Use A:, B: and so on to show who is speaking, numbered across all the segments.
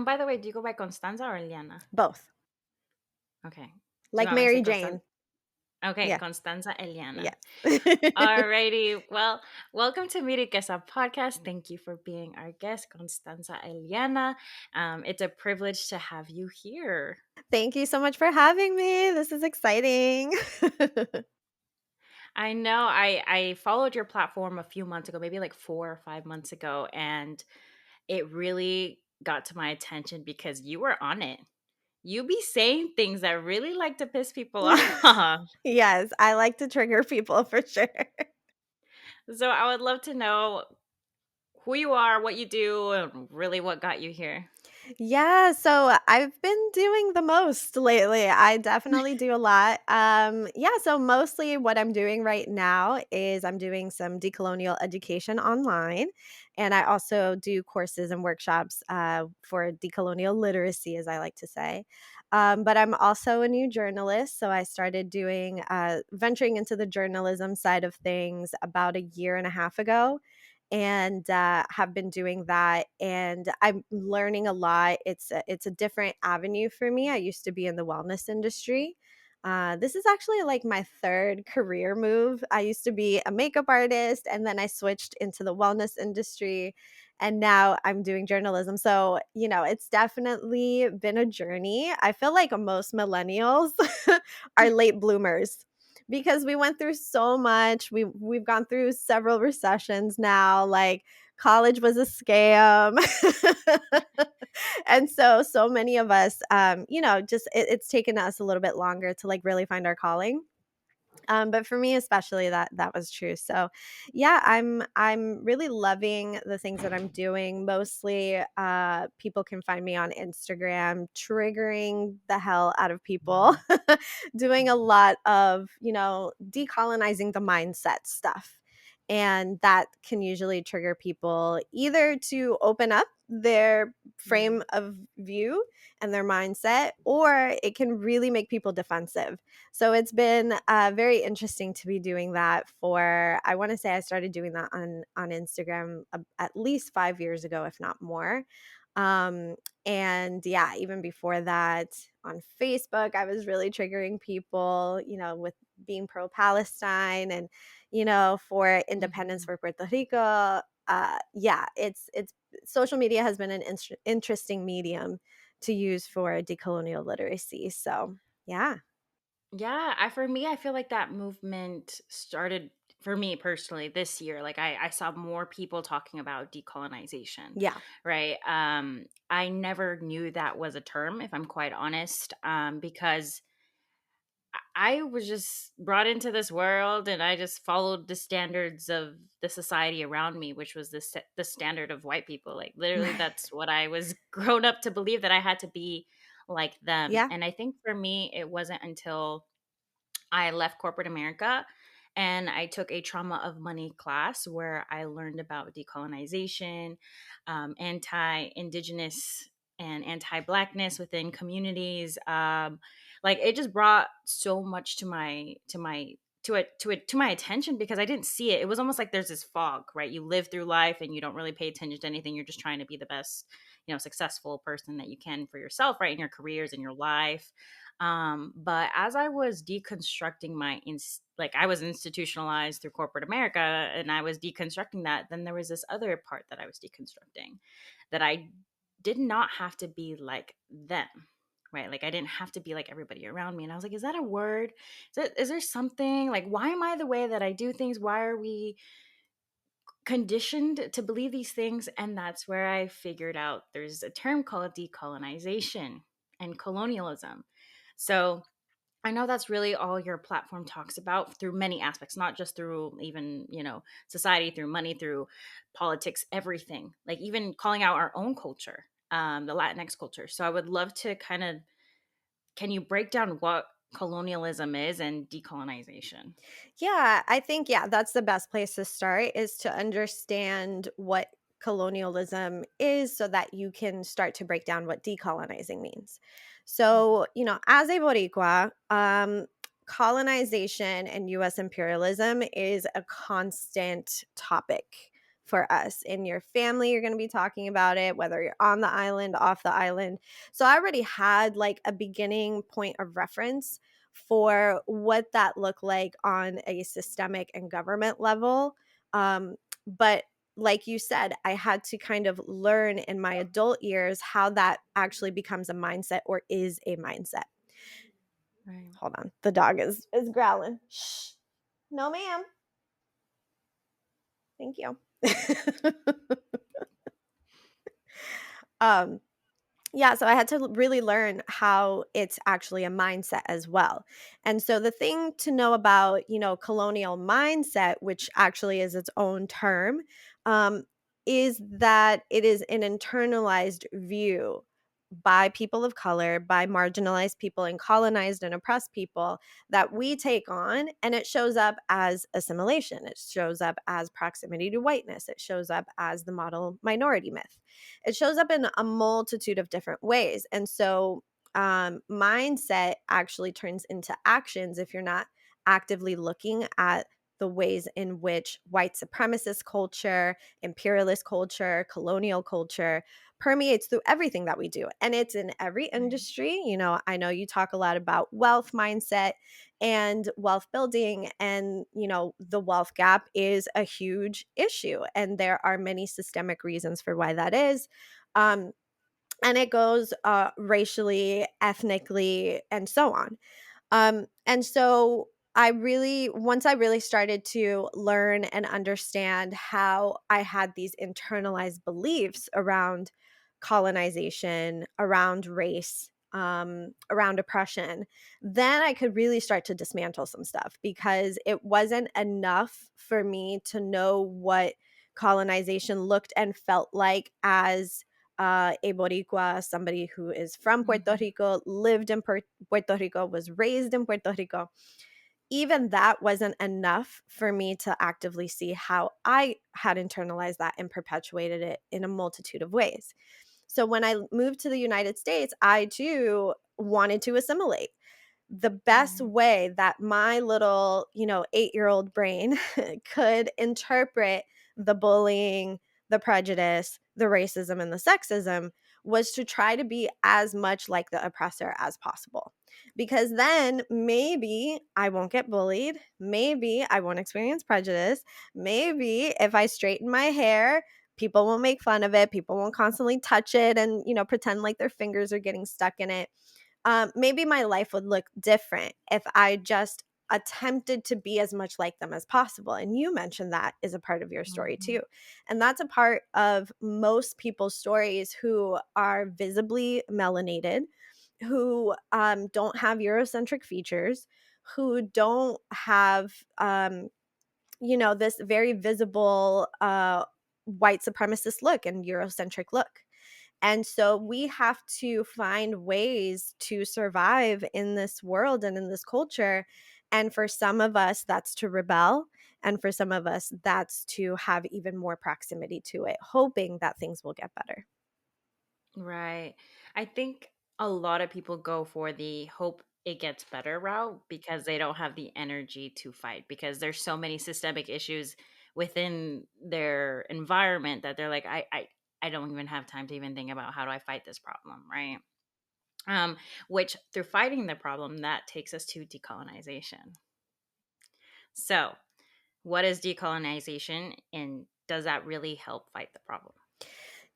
A: By the way, do you go by Constanza or Eliana?
B: Both.
A: Okay. Do
B: Like
A: not want to say
B: Mary
A: Constanza.
B: Jane.
A: Okay,
B: Yeah.
A: Constanza Eliana.
B: Yes.
A: Alrighty. Well, welcome to Riqueza podcast. Thank you for being our guest, Constanza Eliana. It's a privilege to have you here.
B: Thank you so much for having me. This is exciting.
A: I know I followed your platform a few months ago, maybe like 4 or 5 months ago, and it really got to my attention because you were on it. You be saying things that really like to piss people off.
B: Yes, I like to trigger people for sure.
A: So I would love to know who you are, what you do, and really what got you here.
B: Yeah, so I've been doing the most lately. I definitely do a lot. Yeah, so mostly what I'm doing right now is I'm doing some decolonial education online, and I also do courses and workshops for decolonial literacy, as I like to say. But I'm also a new journalist, so I started doing venturing into the journalism side of things about a year and a half ago, and have been doing that, and I'm learning a lot. It's a different avenue for me. I used to be in the wellness industry. This is actually like my third career move. I used to be a makeup artist, and then I switched into the wellness industry, and now I'm doing journalism. So, it's definitely been a journey. I feel like most millennials are late bloomers because we went through so much. We've gone through several recessions now. Like, college was a scam. And so many of us, just it's taken us a little bit longer to like really find our calling. But for me especially, that was true. So yeah, I'm really loving the things that I'm doing. Mostly people can find me on Instagram, triggering the hell out of people, doing a lot of, decolonizing the mindset stuff. And that can usually trigger people either to open up their frame of view and their mindset, or it can really make people defensive. So it's been very interesting to be doing that for, I want to say I started doing that on Instagram at least 5 years ago, if not more. Um, and yeah, even before that on Facebook, I was really triggering people, with being pro Palestine and, for independence
A: Mhm.
B: for Puerto Rico. Yeah, it's social media has been an interesting medium to use for decolonial literacy. So yeah.
A: Yeah, for me, I feel like that movement started for me personally this year. Like I saw more people talking about decolonization,
B: Yeah.
A: right? I never knew that was a term, if I'm quite honest, because I was just brought into this world and I just followed the standards of the society around me, which was the standard of white people. Like literally, that's what I was grown up to believe, that I had to be like them.
B: Yeah.
A: And I think for me, it wasn't until I left corporate America and I took a trauma of money class where I learned about decolonization, anti-indigenous and anti-blackness within communities. Like it just brought so much to my attention because I didn't see it. It was almost like there's this fog, right? You live through life and you don't really pay attention to anything. You're just trying to be the best, successful person that you can for yourself, right? In your careers, in your life. But as I was deconstructing like I was institutionalized through corporate America and I was deconstructing that, then there was this other part that I was deconstructing, that I did not have to be like them. Right. Like I didn't have to be like everybody around me. And I was like, is that a word? Is there something like, why am I the way that I do things? Why are we conditioned to believe these things? And that's where I figured out there's a term called decolonization and colonialism. So I know that's really all your platform talks about through many aspects, not just through even, society, through money, through politics, everything, like even calling out our own culture, the Latinx culture. So I would love to can you break down what colonialism is and decolonization?
B: Yeah, I think, yeah, that's the best place to start, is to understand what colonialism is so that you can start to break down what decolonizing means. So, as a Boricua, colonization and US imperialism is a constant topic for us. In your family, you're going to be talking about it, whether you're on the island, off the island. So I already had like a beginning point of reference for what that looked like on a systemic and government level. But like you said, I had to kind of learn in my adult years how that actually becomes a mindset or is a mindset.
A: Right.
B: Hold on. The dog is growling. Shh. No, ma'am. Thank you. um Yeah, so I had to really learn how it's actually a mindset as well. And so the thing to know about, colonial mindset, which actually is its own term, um, is that it is an internalized view by people of color, by marginalized people and colonized and oppressed people that we take on. And it shows up as assimilation. It shows up as proximity to whiteness. It shows up as the model minority myth. It shows up in a multitude of different ways. And so mindset actually turns into actions if you're not actively looking at the ways in which white supremacist culture, imperialist culture, colonial culture permeates through everything that we do. And it's in every
A: Right.
B: industry. I know you talk a lot about wealth mindset and wealth building, and the wealth gap is a huge issue, and there are many systemic reasons for why that is. um, and it goes racially, ethnically, and so on. And so once I really started to learn and understand how I had these internalized beliefs around colonization, around race, around oppression, then I could really start to dismantle some stuff, because it wasn't enough for me to know what colonization looked and felt like as a Boricua, somebody who is from Puerto
A: Mhm.
B: Rico, lived in Puerto Rico, was raised in Puerto Rico. Even that wasn't enough for me to actively see how I had internalized that and perpetuated it in a multitude of ways. So when I moved to the United States, I too wanted to assimilate. The best
A: Right.
B: way that my little, 8-year-old brain could interpret the bullying, the prejudice, the racism, and the sexism was to try to be as much like the oppressor as possible. Because then maybe I won't get bullied. Maybe I won't experience prejudice. Maybe if I straighten my hair, people won't make fun of it. People won't constantly touch it and, pretend like their fingers are getting stuck in it. Maybe my life would look different if I just attempted to be as much like them as possible. And you mentioned that is a part of your story too.
A: Mhm.
B: And that's a part of most people's stories who are visibly melanated, who don't have Eurocentric features, who don't have, this very visible white supremacist look and Eurocentric look. And so we have to find ways to survive in this world and in this culture. And for some of us, that's to rebel. And for some of us, that's to have even more proximity to it, hoping that things will get better.
A: Right. I think a lot of people go for the hope it gets better route because they don't have the energy to fight, because there's so many systemic issues within their environment that they're like, I don't even have time to even think about how do I fight this problem, right? Which through fighting the problem, that takes us to decolonization. So, what is decolonization, and does that really help fight the problem?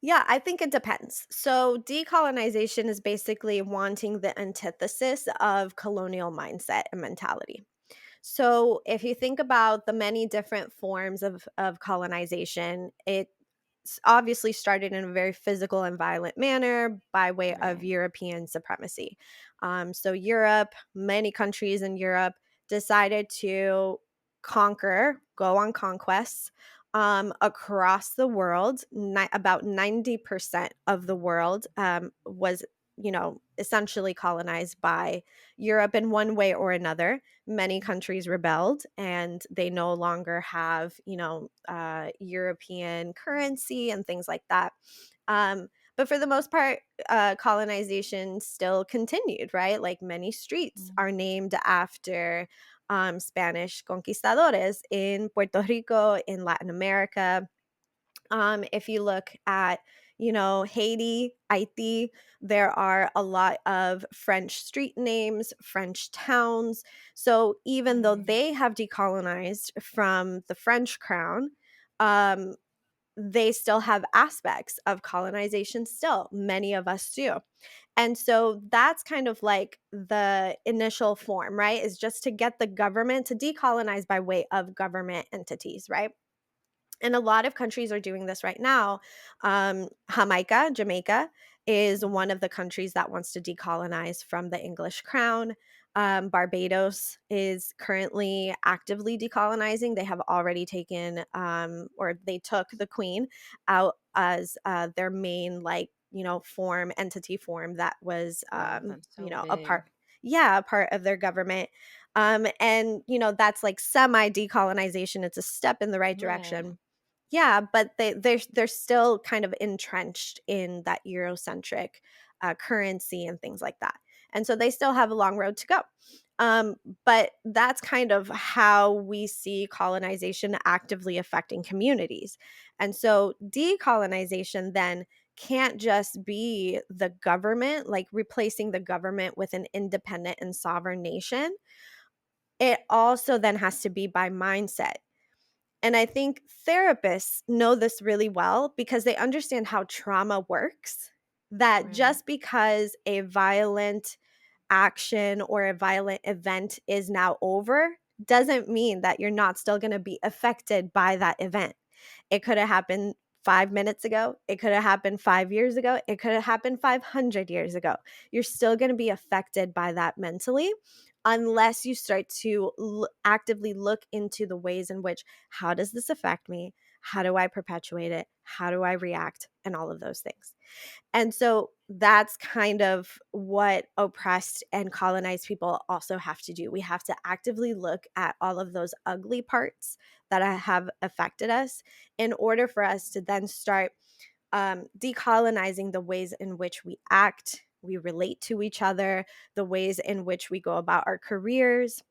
B: Yeah, I think it depends. So, decolonization is basically wanting the antithesis of colonial mindset and mentality. So, if you think about the many different forms of colonization, it obviously started in a very physical and violent manner by way of
A: Right.
B: European supremacy. So, Europe, many countries in Europe decided to go on conquests across the world. About 90% of the world was, essentially colonized by Europe in one way or another. Many countries rebelled and they no longer have, European currency and things like that. But for the most part, colonization still continued, right? Like many streets are
A: Mhm.
B: named after Spanish conquistadores in Puerto Rico, in Latin America. If you look at, Haiti, Haiti, there are a lot of French street names, French towns. So even though
A: Right.
B: they have decolonized from the French crown, um, they still have aspects of colonization still. Many of us do. And so that's kind of like the initial form, right? Is just to get the government to decolonize by way of government entities, right? And a lot of countries are doing this right now. Jamaica, is
A: Mhm.
B: one of the countries that wants to decolonize from the English crown. Barbados is currently actively decolonizing. They have already taken, or they took the Queen out as their main, like, entity form that was,
A: Wow, that's so
B: a
A: big.
B: part, yeah, a part of their government. And that's like semi decolonization. It's a step in the right
A: Right.
B: direction. Yeah, but they're still kind of entrenched in that Eurocentric currency and things like that, and so they still have a long road to go. But that's kind of how we see colonization actively affecting communities, and so decolonization then can't just be the government, like replacing the government with an independent and sovereign nation. It also then has to be by mindset. And I think therapists know this really well because they understand how trauma works. That
A: Right.
B: just because a violent action or a violent event is now over doesn't mean that you're not still going to be affected by that event. It could have happened 5 minutes ago. It could have happened 5 years ago. It could have happened 500 years ago. You're still going to be affected by that mentally unless you start to actively look into the ways in which, how does this affect me? How do I perpetuate it? How do I react? And all of those things. And so that's kind of what oppressed and colonized people also have to do. We have to actively look at all of those ugly parts that have affected us in order for us to then start decolonizing the ways in which we act, we relate to each other, the ways in which we go about our careers,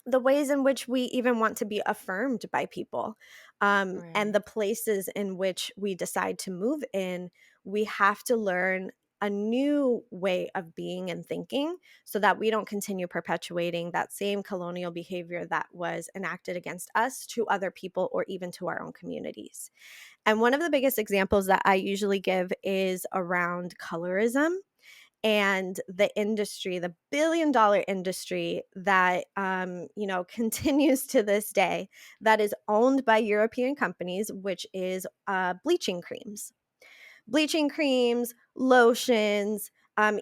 B: the ways in which we even want to be affirmed by people, and
A: Right.
B: the places in which we decide to move in. We have to learn a new way of being and thinking so that we don't continue perpetuating that same colonial behavior that was enacted against us to other people or even to our own communities. And one of the biggest examples that I usually give is around colorism and the industry, the billion-dollar industry that continues to this day, that is owned by European companies, which is bleaching creams, lotions,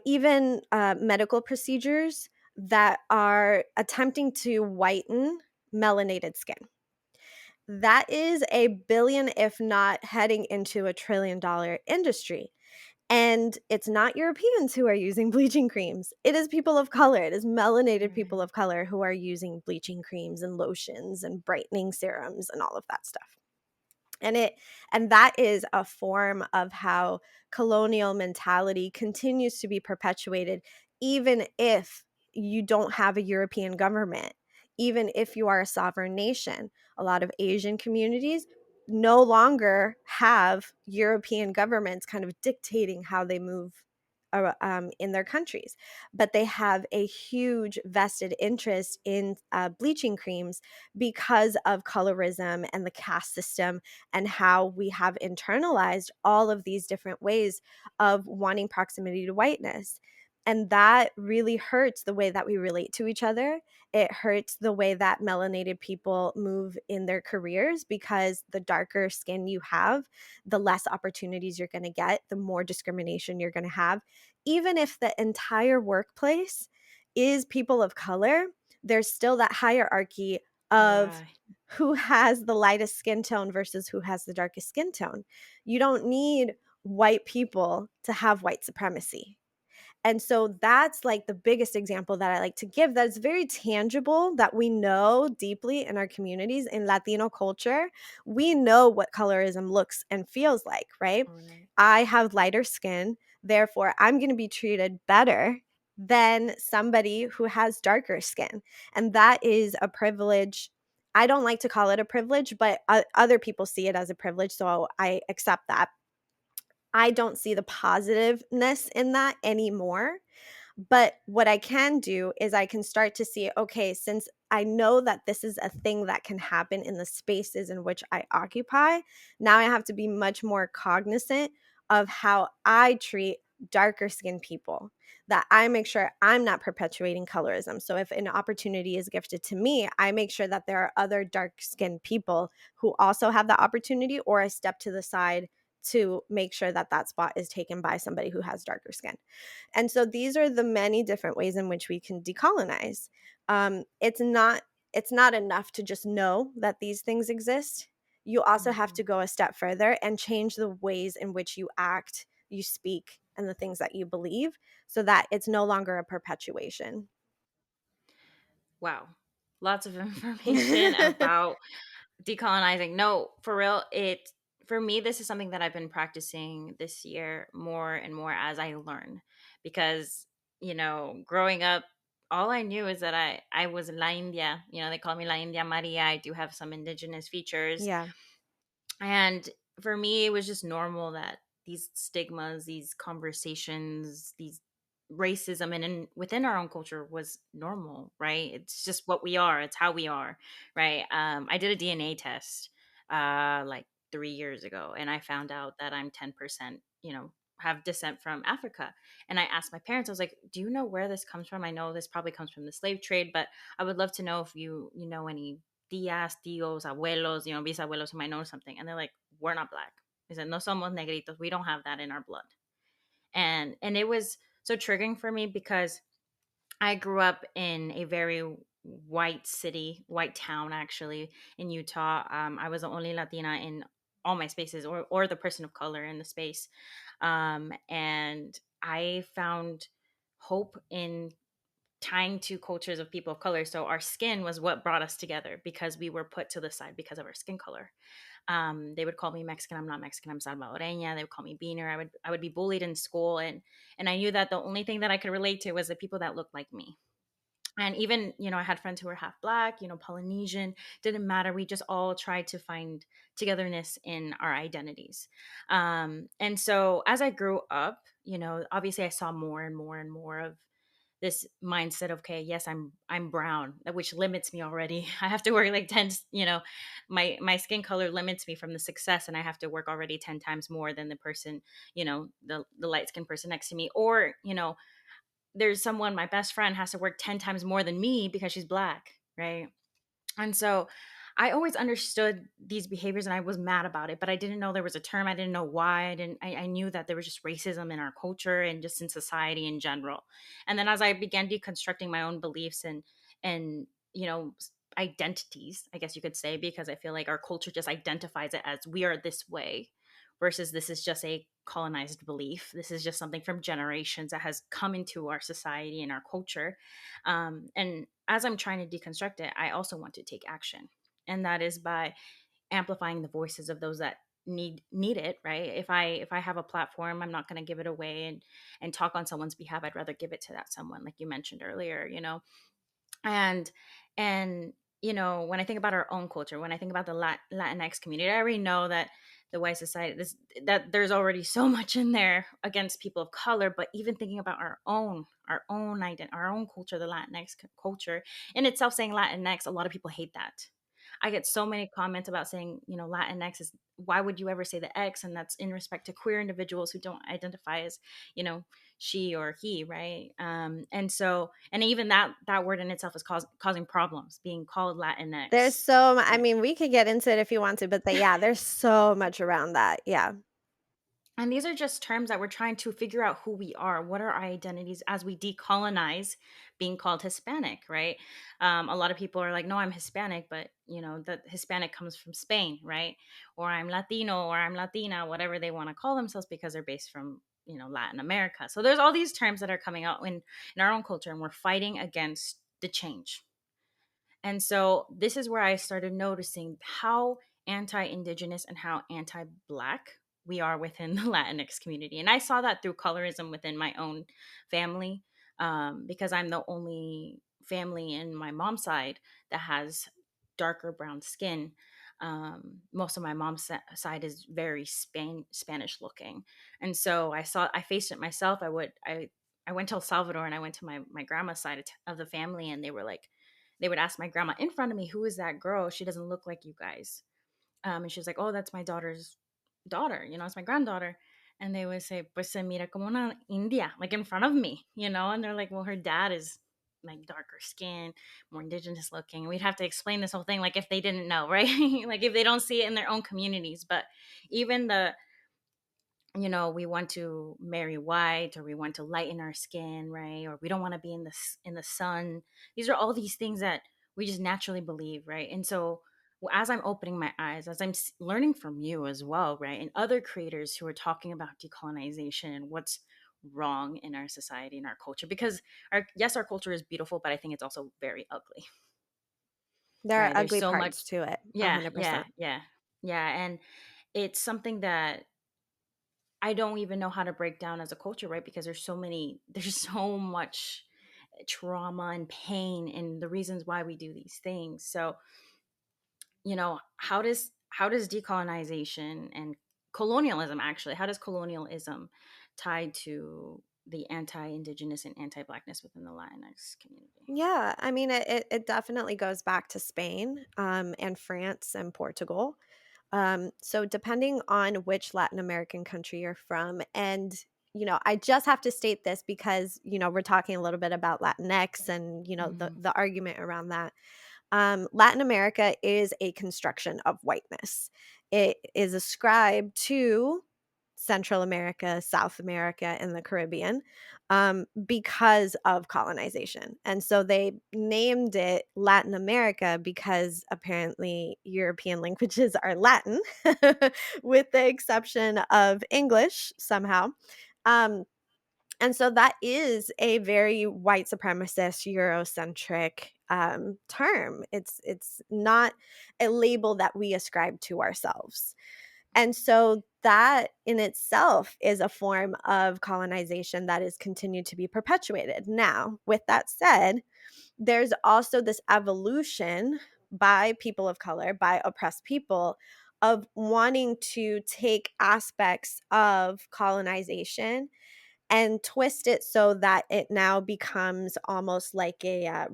B: even medical procedures that are attempting to whiten melanated skin. That is a billion, if not heading into $1 trillion industry. And it's not Europeans who are using bleaching creams. It is people of color. It is melanated
A: Right.
B: people of color who are using bleaching creams and lotions and brightening serums and all of that stuff. And that is a form of how colonial mentality continues to be perpetuated, even if you don't have a European government, even if you are a sovereign nation. A lot of Asian communities no longer have European governments kind of dictating how they move in their countries, but they have a huge vested interest in bleaching creams because of colorism and the caste system, and how we have internalized all of these different ways of wanting proximity to whiteness. And that really hurts the way that we relate to each other. It hurts the way that melanated people move in their careers, because the darker skin you have, the less opportunities you're going to get, the more discrimination you're going to have. Even if the entire workplace is people of color, there's still that hierarchy of
A: Right.
B: who has the lightest skin tone versus who has the darkest skin tone. You don't need white people to have white supremacy. And so that's like the biggest example that I like to give, that's very tangible, that we know deeply in our communities. In Latino culture, we know what colorism looks and feels like, right?
A: Right.
B: I have lighter skin, therefore I'm going to be treated better than somebody who has darker skin. And that is a privilege I don't like to call it a privilege, but other people see it as a privilege, so I accept that. I don't see the positiveness in that anymore. But what I can do is I can start to see, okay, since I know that this is a thing that can happen in the spaces in which I occupy, now I have to be much more cognizant of how I treat darker skinned people, that I make sure I'm not perpetuating colorism. So if an opportunity is gifted to me, I make sure that there are other dark skinned people who also have the opportunity, or I step to the side to make sure that that spot is taken by somebody who has darker skin. And so these are the many different ways in which we can decolonize. It's not enough to just know that these things exist. You also have
A: Mhm.
B: to go a step further and change the ways in which you act, you speak, and the things that you believe, so that it's no longer a perpetuation.
A: Wow. Lots of information about decolonizing. No, for real, it for me this is something that I've been practicing this year more and more as I learn, because growing up, all I knew is that I was La India. They call me La India Maria. I do have some indigenous features,
B: Yeah.
A: and for me, it was just normal that these stigmas, these conversations, these racism and within our own culture was normal, right? It's just what we are. It's how we are, right? I did a DNA test like 3 years ago, and I found out that I'm 10%, have descent from Africa. And I asked my parents, I was like, "Do you know where this comes from? I know this probably comes from the slave trade, but I would love to know if you know any tías, tíos, abuelos, bisabuelos who might know something." And they're like, "We're not black." They said, "No somos negritos. We don't have that in our blood." And it was so triggering for me because I grew up in a very white city, white town actually, in Utah. I was the only Latina in all my spaces, or the person of color in the space. And I found hope in tying to cultures of people of color. So our skin was what brought us together because we were put to the side because of our skin color. They would call me Mexican. I'm not Mexican. I'm Salvadoreña. They would call me Beaner. I would be bullied in school, and I knew that the only thing that I could relate to was the people that looked like me. And even I had friends who were half black, Polynesian. Didn't matter. We just all tried to find togetherness in our identities. And so as I grew up, obviously I saw more and more and more of this mindset of, okay, yes, I'm brown, which limits me already. I have to work like 10, my skin color limits me from the success, and I have to work already 10 times more than the person, the light skinned person next to me. Or there's someone, my best friend has to work 10 times more than me because she's black, right? And so I always understood these behaviors and I was mad about it, but I didn't know there was a term. I didn't know why. I knew that there was just racism in our culture and just in society in general. And then as I began deconstructing my own beliefs and identities, I guess you could say, because I feel like our culture just identifies it as we are this way, versus this is just a colonized belief. This is just something from generations that has come into our society and our culture. And as I'm trying to deconstruct it, I also want to take action. And that is by amplifying the voices of those that need it, right? If I have a platform, I'm not going to give it away and talk on someone's behalf. I'd rather give it to that someone, like you mentioned earlier, and and when I think about our own culture, when I think about the Latinx community, I already know that the white society, that there's already so much in there against people of color. But even thinking about our own identity, our own culture, the Latinx culture in itself, saying Latinx, a lot of people hate that. I get so many comments about saying, Latinx is, why would you ever say the X? And that's in respect to queer individuals who don't identify as, she or he, right? And so, and even that word in itself is causing problems, being called
B: There's
A: Latinx.
B: so I mean, we could get into it if you want to, but yeah, there's so much around that. Yeah.
A: And these are just terms that we're trying to figure out who we are. What are our identities as we decolonize being called Hispanic, right? A lot of people are like, no, I'm Hispanic, but that Hispanic comes from Spain, right? Or I'm Latino or I'm Latina, whatever they want to call themselves because they're based from, Latin America. So there's all these terms that are coming out in our own culture, and we're fighting against the change. And so this is where I started noticing how anti-indigenous and how anti-black we are within the Latinx community. And I saw that through colorism within my own family, because I'm the only family in my mom's side that has darker brown skin. Most of my mom's side is very Spanish looking, and so I faced it myself. I went to El Salvador and I went to my grandma's side of the family, and they were like, they would ask my grandma in front of me, "Who is that girl? She doesn't look like you guys." And she was like, "Oh, that's my daughter's daughter. It's my granddaughter." And they would say, "Pues se mira como una India," like in front of me, And they're like, "Well, her dad is like darker skin, more indigenous looking." We'd have to explain this whole thing, like if they didn't know, right? Like if they don't see it in their own communities. But even we want to marry white, or we want to lighten our skin, right? Or we don't want to be in the sun. These are all these things that we just naturally believe, right? And so as I'm opening my eyes, as I'm learning from you as well, right, and other creators who are talking about decolonization and what's wrong in our society and our culture, because our culture is beautiful, but I think it's also very ugly,
B: There are
A: right? There's
B: ugly
A: so much.
B: parts to it,
A: Yeah, yeah,
B: 100%.
A: yeah, yeah. And it's something that I don't even know how to break down as a culture, right? Because there's so much trauma and pain and the reasons why we do these things. So, how does decolonization and colonialism, actually, how does colonialism tie to the anti-indigenous and anti-blackness within the Latinx community?
B: Yeah, I mean, it definitely goes back to Spain, and France and Portugal. So depending on which Latin American country you're from, and I just have to state this because we're talking a little bit about Latinx and the
A: Mm-hmm.
B: the argument around that. Latin America is a construction of whiteness. It is ascribed to Central America, South America, and the Caribbean because of colonization. And so they named it Latin America because apparently European languages are Latin, with the exception of English somehow. Um, and so that is a very white supremacist, Eurocentric term. It's not a label that we ascribe to ourselves. And so that in itself is a form of colonization that is continued to be perpetuated. Now, with that said, there's also this evolution by people of color, by oppressed people, of wanting to take aspects of colonization and twist it so that it now becomes almost like a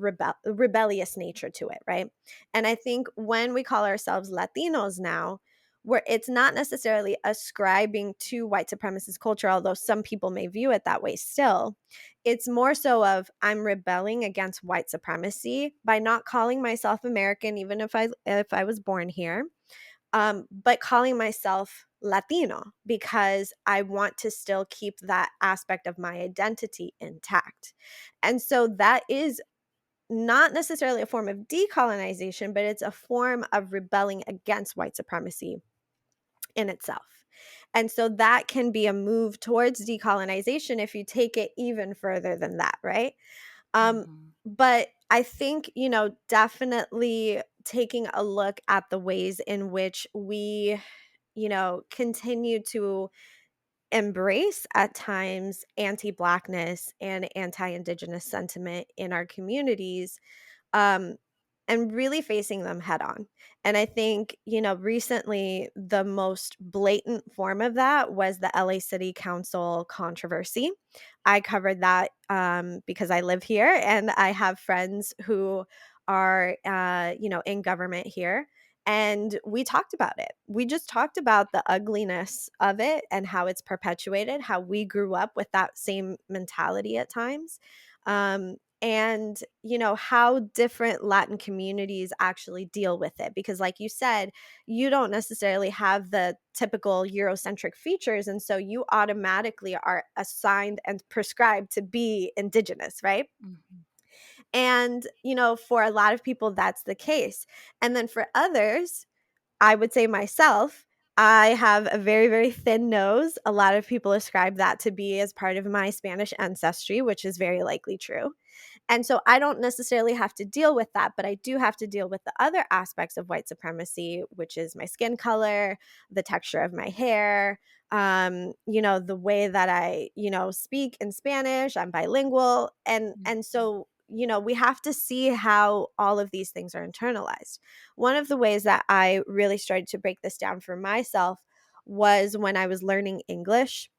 B: rebellious nature to it, right? And I think when we call ourselves Latinos now, where it's not necessarily ascribing to white supremacist culture, although some people may view it that way still, it's more so of I'm rebelling against white supremacy by not calling myself American, even if I was born here, but calling myself Latino because I want to still keep that aspect of my identity intact. And so that is not necessarily a form of decolonization, but it's a form of rebelling against white supremacy in itself. And so that can be a move towards decolonization if you take it even further than that, right? Um,
A: Mm-hmm.
B: but I think, definitely taking a look at the ways in which we continue to embrace at times anti Blackness and anti Indigenous sentiment in our communities, um, and really facing them head on. And I think, recently the most blatant form of that was the LA City Council controversy. I covered that because I live here and I have friends who are, in government here. And we talked about it. We just talked about the ugliness of it and how it's perpetuated, how we grew up with that same mentality at times. And how different Latin communities actually deal with it, because like you said, you don't necessarily have the typical Eurocentric features, and so you automatically are assigned and prescribed to be indigenous, right?
A: Mm-hmm.
B: And for a lot of people that's the case, and then for others, I would say myself, I have a very, very thin nose. A lot of people ascribe that to be as part of my Spanish ancestry, which is very likely true. And so I don't necessarily have to deal with that, but I do have to deal with the other aspects of white supremacy, which is my skin color, the texture of my hair, the way that I, speak in Spanish. I'm bilingual. And
A: Mm-hmm.
B: so we have to see how all of these things are internalized. One of the ways that I really started to break this down for myself was when I was learning English.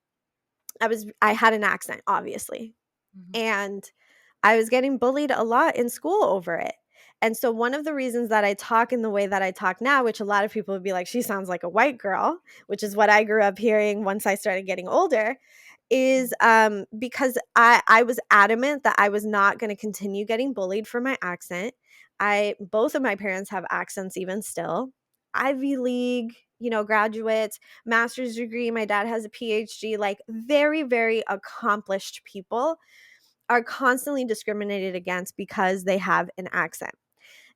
B: I had an accent, obviously,
A: Mhm.
B: and I was getting bullied a lot in school over it. And so one of the reasons that I talk in the way that I talk now, which a lot of people would be like, she sounds like a white girl, which is what I grew up hearing once I started getting older, is
A: Mm.
B: because I was adamant that I was not going to continue getting bullied for my accent. Both of my parents have accents even still. Ivy League, graduates, master's degree. My dad has a PhD, like very, very accomplished people are constantly discriminated against because they have an accent.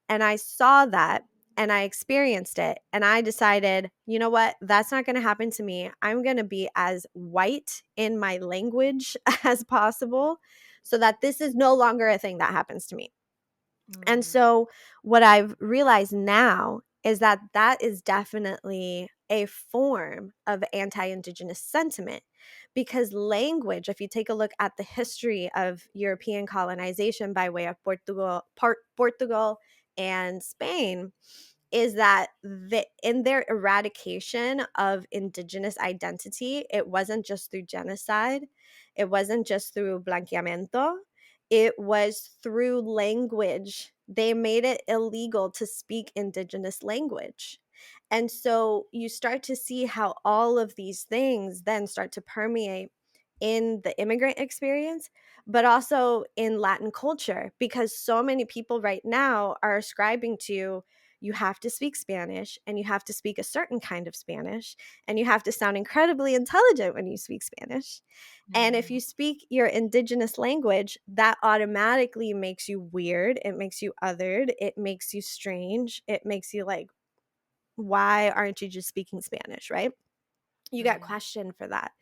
B: And I saw that and I experienced it and I decided, you know what? That's not going to happen to me. I'm going to be as white in my language as possible so that this is no longer a thing that happens to me. And
A: Mm.
B: so what I've realized now is that that is definitely a form of anti-Indigenous sentiment because language, if you take a look at the history of European colonization by way of Portugal and Spain, is that in their eradication of Indigenous identity, it wasn't just through genocide, it wasn't just through blanqueamiento, it was through language. They made it illegal to speak Indigenous language. And so you start to see how all of these things then start to permeate in the immigrant experience, but also in Latin culture, because so many people right now are ascribing to you have to speak Spanish and you have to speak a certain kind of Spanish and you have to sound incredibly intelligent when you speak Spanish. And if
A: Mm.
B: you speak your indigenous language, that automatically makes you weird. It makes you othered. It makes you strange. It makes you like, why aren't you just speaking Spanish, right? You get
A: Right.
B: questioned for that.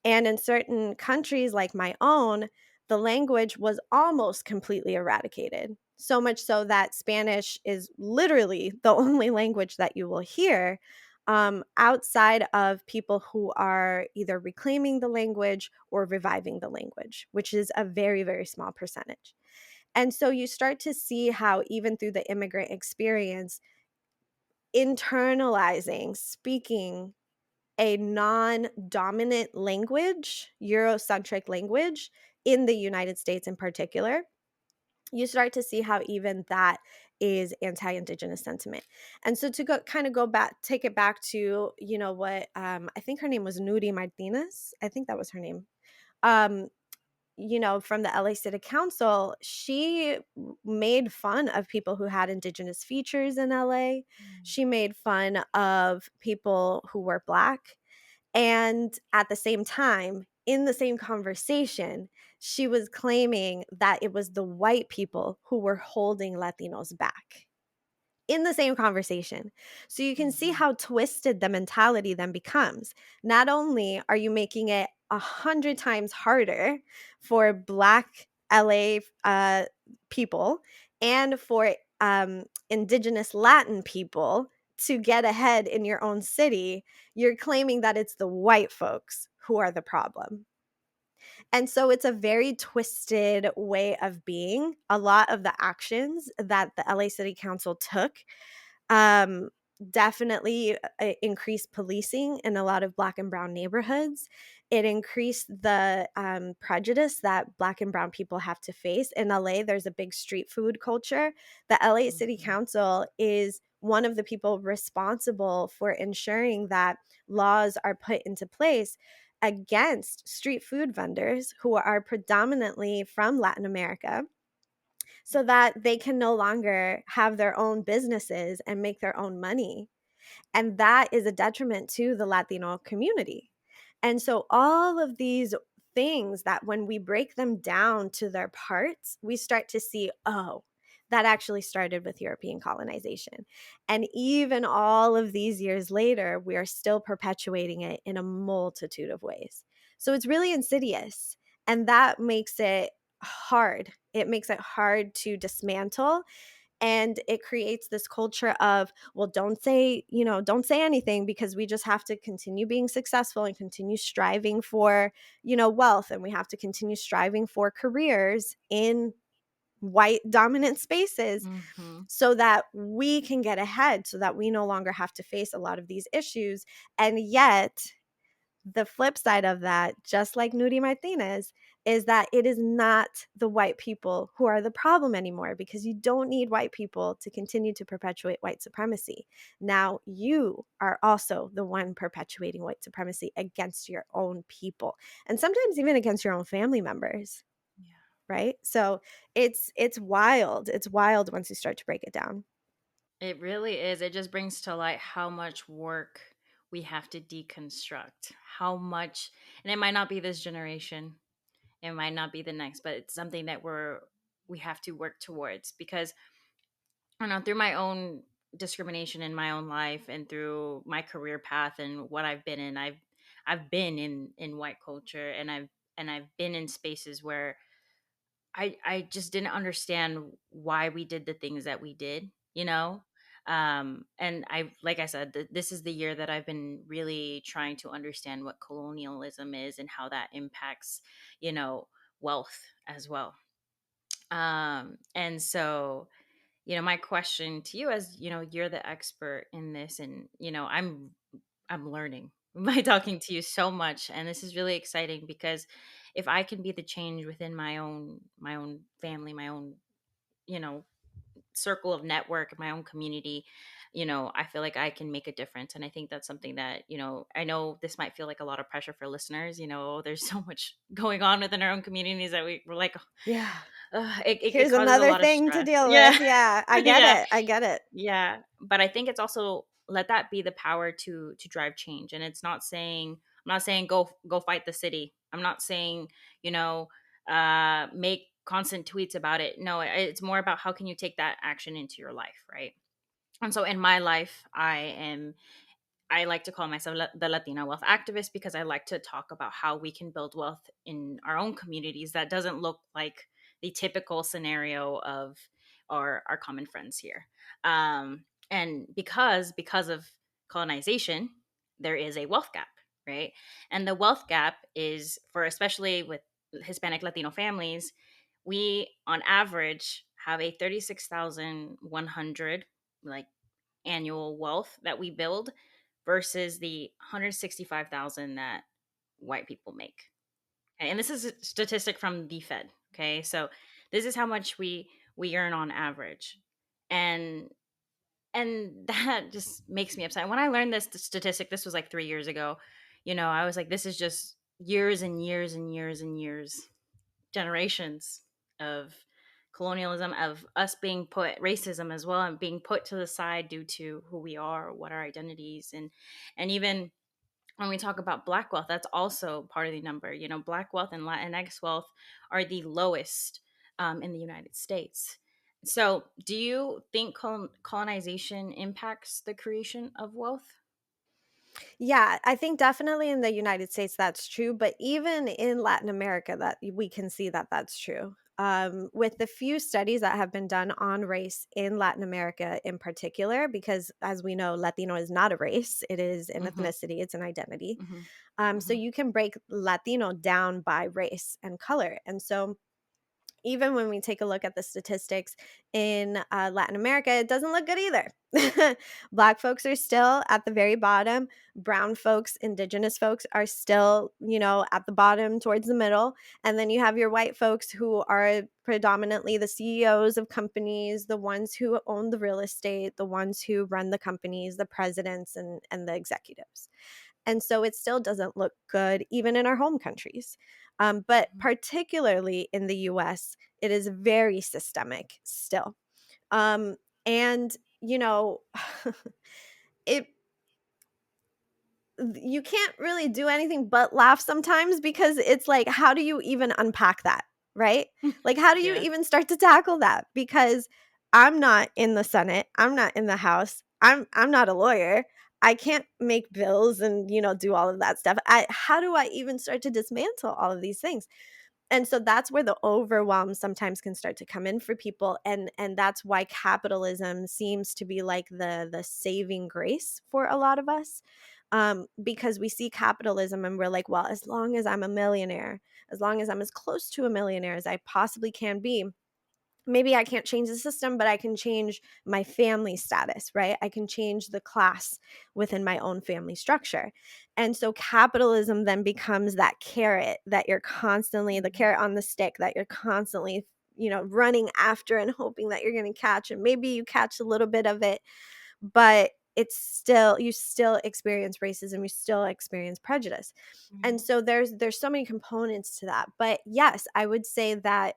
B: And in certain countries like my own, the language was almost completely eradicated. So much so that Spanish is literally the only language that you will hear outside of people who are either reclaiming the language or reviving the language, which is a very, very small percentage. And so you start to see how, even through the immigrant experience, internalizing, speaking a non-dominant language, Eurocentric language in the United States in particular, you start to see how even that is anti-Indigenous sentiment. And so to go kind of go back, take it back to, what I think her name was Nuri Martinez. I think that was her name. Um, from the LA City Council, she made fun of people who had indigenous features in LA.
A: Mm.
B: She made fun of people who were Black. And at the same time, in the same conversation, she was claiming that it was the white people who were holding Latinos back in the same conversation. So you can see
A: Mhm.
B: how twisted the mentality then becomes. Not only are you making it 100 times harder for Black LA people and for Indigenous Latin people to get ahead in your own city, you're claiming that it's the white folks who are the problem. And so it's a very twisted way of being. A lot of the actions that the LA City Council took um, definitely increased policing in a lot of Black and brown neighborhoods. It increased the prejudice that Black and brown people have to face. In LA, there's a big street food culture. The LA City
A: Mhm.
B: Council is one of the people responsible for ensuring that laws are put into place against street food vendors who are predominantly from Latin America so that they can no longer have their own businesses and make their own money. And that is a detriment to the Latino community. And so, all of these things that when we break them down to their parts, we start to see, oh, that actually started with European colonization. And even all of these years later, we are still perpetuating it in a multitude of ways. So, it's really insidious. And that makes it hard. It makes it hard to dismantle, and it creates this culture of, well, don't say anything because we just have to continue being successful and continue striving for wealth, and we have to continue striving for careers in white dominant spaces
A: Mhm.
B: so that we can get ahead, so that we no longer have to face a lot of these issues. And yet, the flip side of that, just like Nuri Martinez, is that it is not the white people who are the problem anymore, because you don't need white people to continue to perpetuate white supremacy. Now you are also the one perpetuating white supremacy against your own people, and sometimes even against your own family members,
A: Yeah.
B: right? So it's wild. It's wild once you start to break it down.
A: It really is. It just brings to light how much work we have to deconstruct. How much, and it might not be this generation, it might not be the next, but it's something that we have to work towards because I don't know, through my own discrimination in my own life and through my career path and what I've been in, I've been in white culture, and I've been in spaces where I just didn't understand why we did the things that we did, you know? And I, like I said, this is the year that I've been really trying to understand what colonialism is and how that impacts, you know, wealth as well. And so, you know, my question to you, as you know, you're the expert in this, and you know, I'm learning by talking to you so much, and this is really exciting because if I can be the change within my own family, my own, you know, circle of network, my own community, you know, I feel like I can make a difference. And I think that's something that, you know, I know this might feel like a lot of pressure for listeners. You know, there's so much going on within our own communities that we're like,
B: Yeah.
A: it
B: Here's
A: causes a
B: another
A: lot of
B: thing to
A: stress.
B: deal with.
A: Yeah.
B: Yeah, I get
A: Yeah.
B: it. I get it.
A: Yeah, but I think it's also let that be the power to drive change. And it's not saying, I'm not saying go fight the city. I'm not saying, you know, make constant tweets about it. No, it's more about how can you take that action into your life, right? And so in my life, I like to call myself the Latina wealth activist because I like to talk about how we can build wealth in our own communities that doesn't look like the typical scenario of our common friends here. And because of colonization, there is a wealth gap, right? And the wealth gap is for, especially with Hispanic Latino families, we on average have a 36,100 like annual wealth that we build versus the 165,000 that white people make. Okay? And this is a statistic from the Fed. Okay, so this is how much we earn on average, and that just makes me upset. When I learned this statistic, this was like 3 years ago. You know, I was like, this is just years and years and years and years, generations of colonialism, of us being put, racism as well, and being put to the side due to who we are, what our identities, and even when we talk about black wealth, that's also part of the number. You know, black wealth and Latinx wealth are the lowest in the United States. So do you think colonization impacts the creation of wealth?
B: Yeah, I think definitely in the United States that's true, but even in Latin America that we can see that that's true. With the few studies that have been done on race in Latin America in particular, because as we know, Latino is not a race, it is an
A: Mm-hmm.
B: ethnicity, it's an identity.
A: Mm-hmm.
B: So
A: Mm-hmm.
B: you can break Latino down by race and color. And so even when we take a look at the statistics in Latin America, it doesn't look good either. Black folks are still at the very bottom. Brown folks, indigenous folks are still, at the bottom towards the middle. And then you have your white folks who are predominantly the CEOs of companies, the ones who own the real estate, the ones who run the companies, the presidents and the executives. And so it still doesn't look good, even in our home countries. But particularly in the US, it is very systemic still. Um, and, you know, it you can't really do anything but laugh sometimes, because it's like, how do you even unpack that? Right? Like, how do you
A: Yeah.
B: even start to tackle that? Because I'm not in the Senate, I'm not in the House, I'm not a lawyer. I can't make bills and, do all of that stuff. How do I even start to dismantle all of these things? And so that's where the overwhelm sometimes can start to come in for people, and that's why capitalism seems to be like the saving grace for a lot of us, because we see capitalism and we're like, well, as long as I'm a millionaire, as long as I'm as close to a millionaire as I possibly can be, maybe I can't change the system, but I can change my family status, right? I can change the class within my own family structure. And so capitalism then becomes that carrot that you're constantly, the
A: Mhm.
B: carrot on the stick that you're constantly, running after and hoping that you're going to catch. And maybe you catch a little bit of it, but it's still, you still experience racism, you still experience prejudice. And
A: Mhm.
B: so there's so many components to that. But yes, I would say that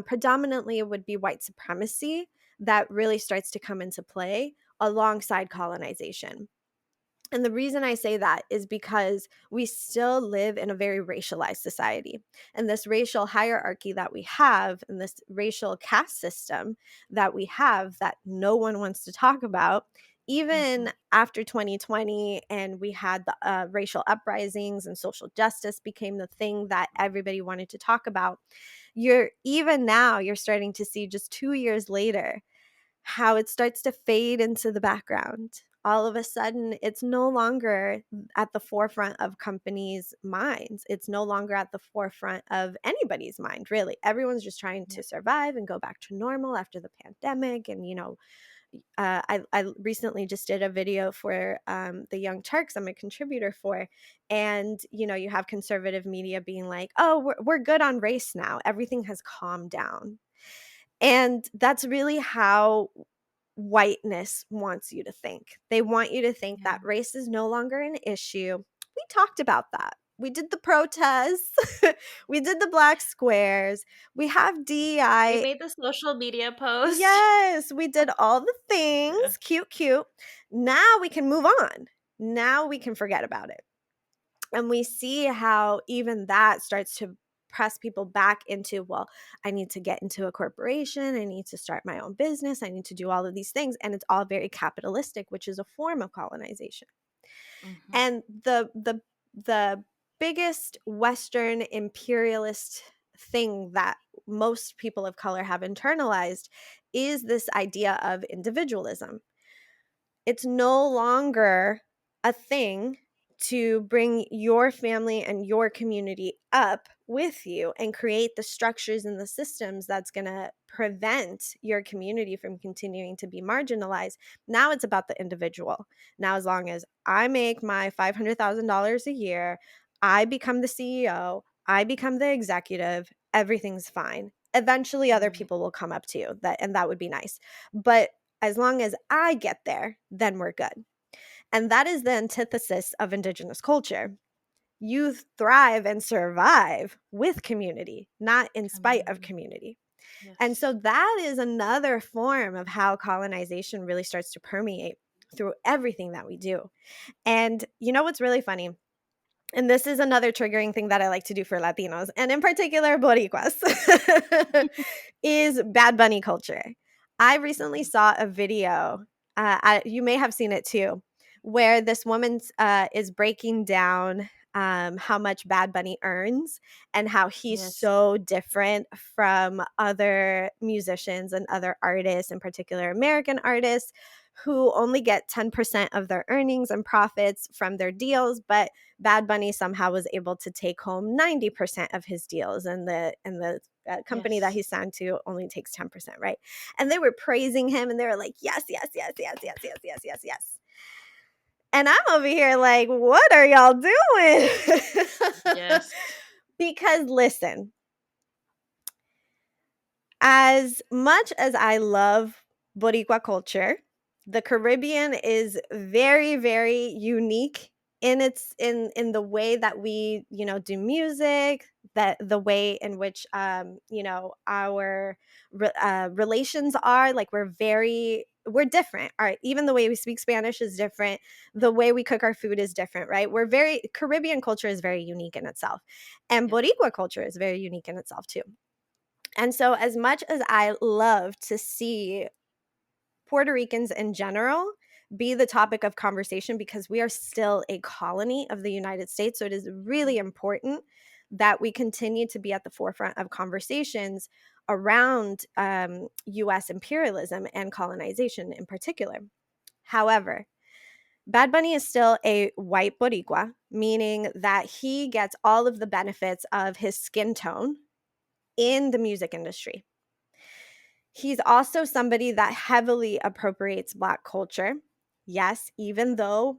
B: predominantly it would be white supremacy that really starts to come into play alongside colonization. And the reason I say that is because we still live in a very racialized society. And this racial hierarchy that we have, and this racial caste system that we have that no one wants to talk about, even
A: Mhm.
B: after 2020, and we had the racial uprisings and social justice became the thing that everybody wanted to talk about. Even now, you're starting to see just 2 years later how it starts to fade into the background. All of a sudden, it's no longer at the forefront of companies' minds. It's no longer at the forefront of anybody's mind, really. Everyone's just trying
A: Yeah.
B: to survive and go back to normal after the pandemic. And, I recently just did a video for the Young Turks I'm a contributor for. And, you have conservative media being like, oh, we're good on race now. Everything has calmed down. And that's really how whiteness wants you to think. They want you to think
A: Yeah.
B: that race is no longer an issue. We talked about that. We did the protests. We did the black squares. We have
A: We
B: DEI.
A: made the social media post.
B: Yes, we did all the things.
A: Yeah.
B: Cute, cute. Now we can move on. Now we can forget about it. And we see how even that starts to press people back into, well, I need to get into a corporation. I need to start my own business. I need to do all of these things. And it's all very capitalistic, which is a form of colonization.
A: Mhm.
B: And the biggest Western imperialist thing that most people of color have internalized is this idea of individualism. It's no longer a thing to bring your family and your community up with you and create the structures and the systems that's going to prevent your community from continuing to be marginalized. Now it's about the individual. Now, as long as I make my $500,000 a year, I become the CEO, I become the executive, everything's fine. Eventually, other
A: Right.
B: people will come up to you, and that would be nice. But as long as I get there, then we're good. And that is the antithesis of Indigenous culture. You thrive and survive with community, not in spite of
A: Community.
B: community. And so
A: Yes.
B: that is another form of how colonization really starts to permeate through everything that we do. And you know what's really funny? And this is another triggering thing that I like to do for Latinos, and in particular Boricuas, is Bad Bunny culture. I recently
A: Mhm.
B: saw a video, you may have seen it too, where this woman is breaking down how much Bad Bunny earns and how he's
A: Yes.
B: so different from other musicians and other artists, in particular American artists, who only get 10% of their earnings and profits from their deals, but Bad Bunny somehow was able to take home 90% of his deals, and the company that
A: Yes.
B: he signed to only takes 10%, right? And they were praising him and they were like, yes, yes, yes, yes, yes, yes, yes, yes, yes. And I'm over here like, what are y'all doing?
A: Yes.
B: Because listen, as much as I love Boricua culture, the Caribbean is very, very unique in the way that we, do music, that the way in which our relations are. Like we're different. All right, even the way we speak Spanish is different. The way we cook our food is different, right? We're very Caribbean culture is very unique in itself, and
A: Yep.
B: Boricua culture is very unique in itself too. And so, as much as I love to see Puerto Ricans in general be the topic of conversation because we are still a colony of the United States, so it is really important that we continue to be at the forefront of conversations around US imperialism and colonization in particular. However, Bad Bunny is still a white Boricua, meaning that he gets all of the benefits of his skin tone in the music industry. He's also somebody that heavily appropriates Black culture. Yes, even though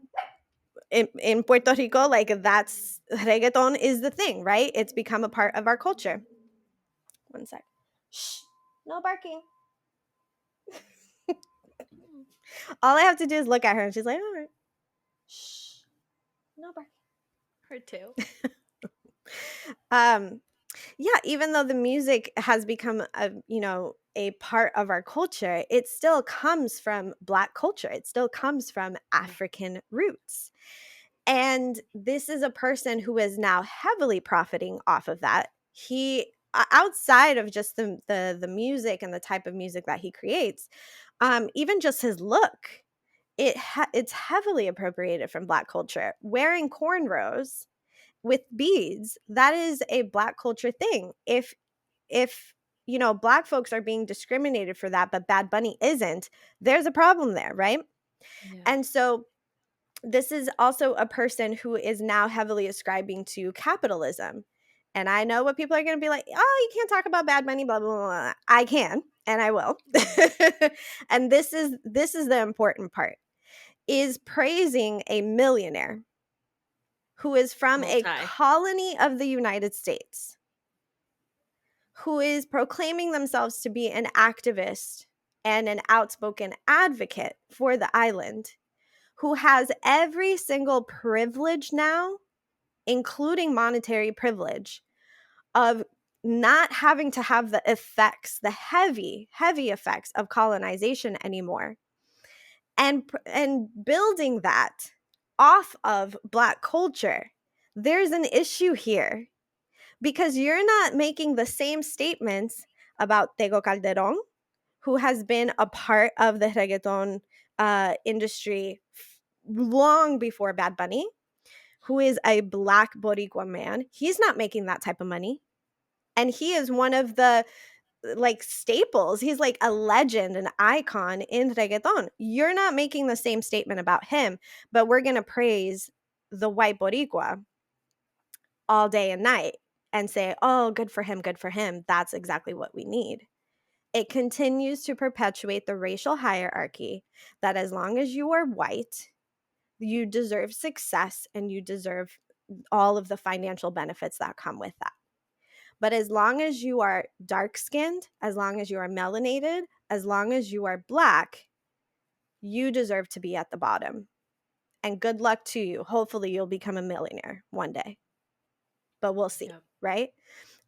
B: in Puerto Rico, like that's reggaeton is the thing, right? It's become a part of our culture. One sec. Shh. No barking. All I have to do is look at her and she's like, all right. Shh. No barking.
A: Her too.
B: Um, yeah, even though the music has become a part of our culture, it still comes from Black culture. It still comes from
A: Yeah.
B: African roots. And this is a person who is now heavily profiting off of that. He outside of just the music and the type of music that he creates, even just his look, it's heavily appropriated from Black culture. Wearing cornrows with beads, that is a Black culture thing. If Black folks are being discriminated for that, but Bad Bunny isn't, there's a problem there, right?
A: Yeah.
B: And so this is also a person who is now heavily ascribing to capitalism. And I know what people are going to be like, oh, you can't talk about Bad Bunny, blah, blah, blah. I can, and I will. And this is the important part, is praising a millionaire who is from a
A: Multi.
B: colony of the United States, who is proclaiming themselves to be an activist and an outspoken advocate for the island, who has every single privilege now, including monetary privilege, of not having to have the effects, the heavy, heavy effects of colonization anymore, and building that off of Black culture. There's an issue here because you're not making the same statements about Tego Calderon, who has been a part of the reggaeton industry long before Bad Bunny, who is a Black Boricua man. He's not making that type of money. And he is one of the like staples. He's like a legend, an icon in reggaeton. You're not making the same statement about him, but we're going to praise the white Boricua all day and night and say, oh, good for him, good for him. That's exactly what we need. It continues to perpetuate the racial hierarchy that as long as you are white, you deserve success and you deserve all of the financial benefits that come with that. But as long as you are dark skinned, as long as you are melanated, as long as you are Black, you deserve to be at the bottom. And good luck to you. Hopefully, you'll become a millionaire one day, but we'll see,
A: Yep.
B: right?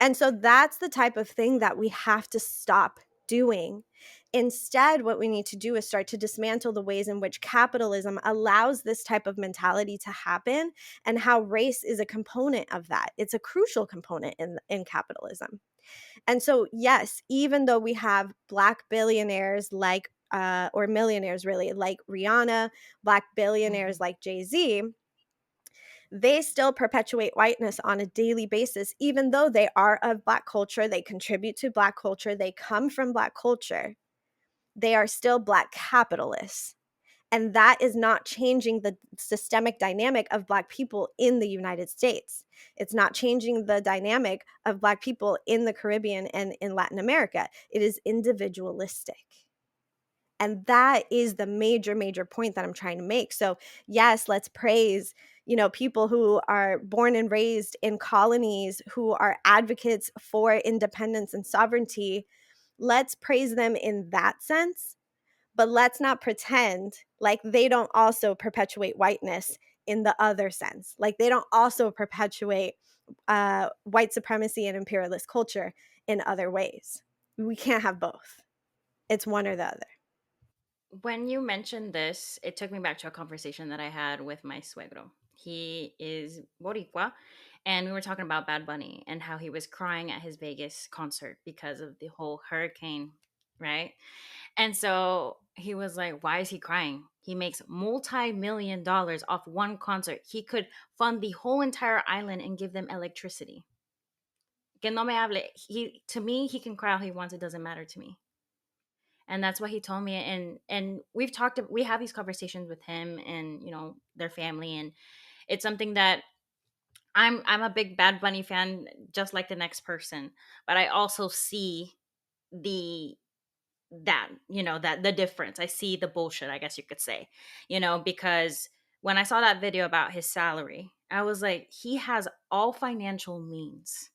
B: And so that's the type of thing that we have to stop doing. Instead, what we need to do is start to dismantle the ways in which capitalism allows this type of mentality to happen and how race is a component of that. It's a crucial component in capitalism. And so, yes, even though we have Black billionaires like, or millionaires really, like Rihanna, Black billionaires
A: Mhm.
B: like Jay-Z, they still perpetuate whiteness on a daily basis, even though they are of Black culture, they contribute to Black culture, they come from Black culture. They are still Black capitalists. And that is not changing the systemic dynamic of Black people in the United States. It's not changing the dynamic of Black people in the Caribbean and in Latin America. It is individualistic. And that is the major, major point that I'm trying to make. So, yes, let's praise, people who are born and raised in colonies, who are advocates for independence and sovereignty. Let's praise them in that sense, but let's not pretend like they don't also perpetuate whiteness in the other sense. Like they don't also perpetuate white supremacy and imperialist culture in other ways. We can't have both. It's one or the other.
A: When you mentioned this, it took me back to a conversation that I had with my suegro. He is Boricua, and we were talking about Bad Bunny and how he was crying at his Vegas concert because of the whole hurricane, right? And so he was like, why is he crying? He makes multi-million dollars off one concert. He could fund the whole entire island and give them electricity. Que no me hable. To me, he can cry all he wants. It doesn't matter to me. And that's what he told me. And we have these conversations with him and their family, and it's something that I'm a big Bad Bunny fan, just like the next person, but I also see the that, that the difference. I see the bullshit, I guess you could say, because when I saw that video about his salary, I was like, he has all financial means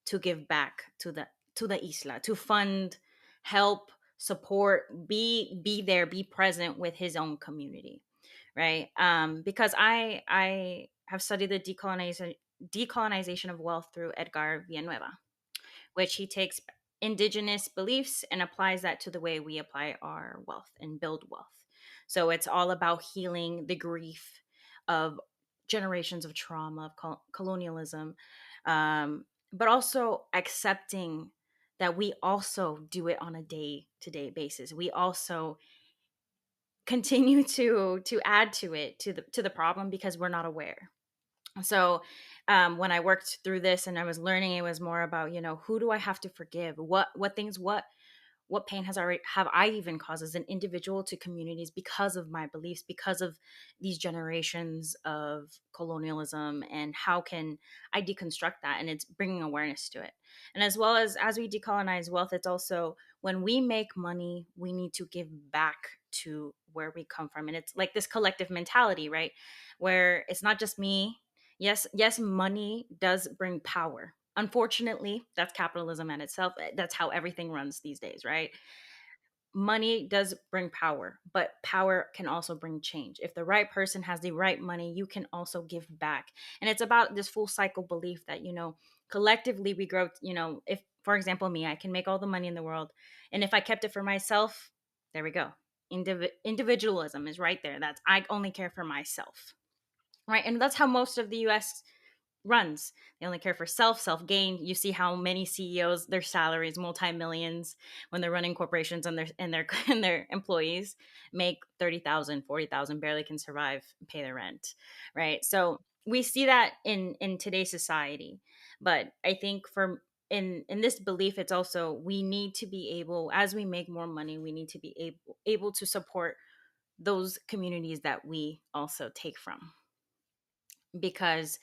A: to give back to the isla, to fund, help, support, be there, be present with his own community, right? Because I have studied the decolonization of wealth through Edgar Villanueva, which he takes indigenous beliefs and applies that to the way we apply our wealth and build wealth. So it's all about healing the grief of generations of trauma, of colonialism, but also accepting that we also do it on a day to day basis. We also continue to add to it, to the problem, because we're not aware. So when I worked through this and I was learning, it was more about, who do I have to forgive, what things, what pain have I even caused as an individual to communities because of my beliefs, because of these generations of colonialism, and how can I deconstruct that? And it's bringing awareness to it. And as we decolonize wealth, it's also, when we make money, we need to give back to where we come from. And it's like this collective mentality, right? Where it's not just me. Yes, money does bring power. Unfortunately, that's capitalism in itself. That's how everything runs these days, right? Money does bring power, but power can also bring change. If the right person has the right money, you can also give back. And it's about this full cycle belief that, collectively we grow. If, for example, me, I can make all the money in the world. And if I kept it for myself, there we go. Individualism is right there. That's, I only care for myself. Right. And that's how most of the US runs. They only care for self gain. You see how many CEOs, their salaries, multi-millions, when they're running corporations, and their and their employees make 30,000, 40,000, barely can survive and pay their rent, right? So we see that in today's society. But I think for in this belief, it's also, we need to be able, as we make more money, we need to be able to support those communities that we also take from. Because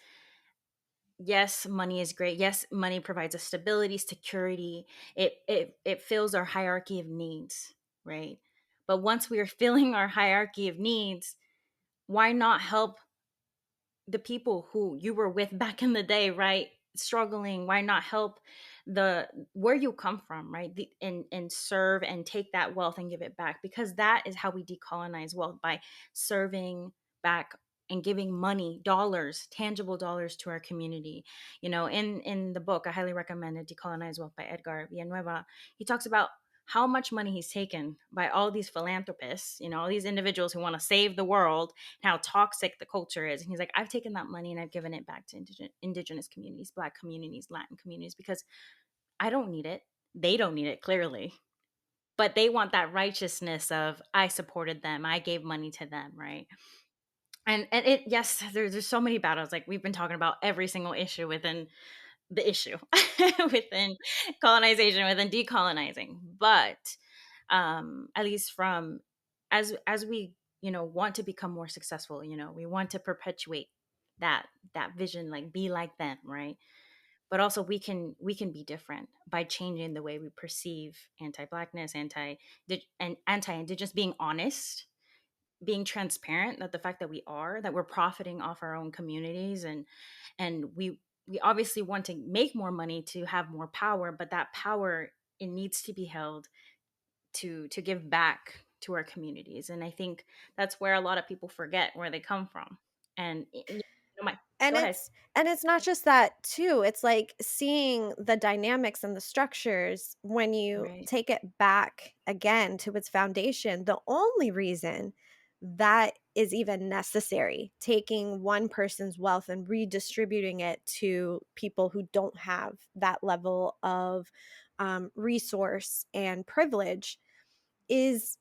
A: yes, money is great. Yes, money provides us stability, security. It fills our hierarchy of needs, right? But once we are filling our hierarchy of needs, why not help the people who you were with back in the day, right? Struggling. Why not help the where you come from, right? And serve and take that wealth and give it back, because that is how we decolonize wealth, by serving back and giving money, dollars, tangible dollars, to our community. In the book, I highly recommend it, Decolonize Wealth by Edgar Villanueva. He talks about how much money he's taken by all these philanthropists, all these individuals who want to save the world, and how toxic the culture is. And he's like, I've taken that money and I've given it back to indigenous communities, Black communities, Latin communities, because I don't need it. They don't need it, clearly. But they want that righteousness of, I supported them, I gave money to them, right? And it, yes, there's so many battles. Like, we've been talking about every single issue within the issue, within colonization, within decolonizing. But at least from, as we, want to become more successful, we want to perpetuate that vision, like, be like them, right? But also, we can be different by changing the way we perceive anti-blackness, and anti-indigenous, being honest, being transparent, that the fact that we're profiting off our own communities, and we obviously want to make more money to have more power, but that power, it needs to be held to give back to our communities. And I think that's where a lot of people forget where they come from. And my
B: And
A: go ahead.
B: it's not just that too, it's like seeing the dynamics and the structures when you
A: Right.
B: take it back again to its foundation. The only reason that is even necessary, taking one person's wealth and redistributing it to people who don't have that level of resource and privilege, is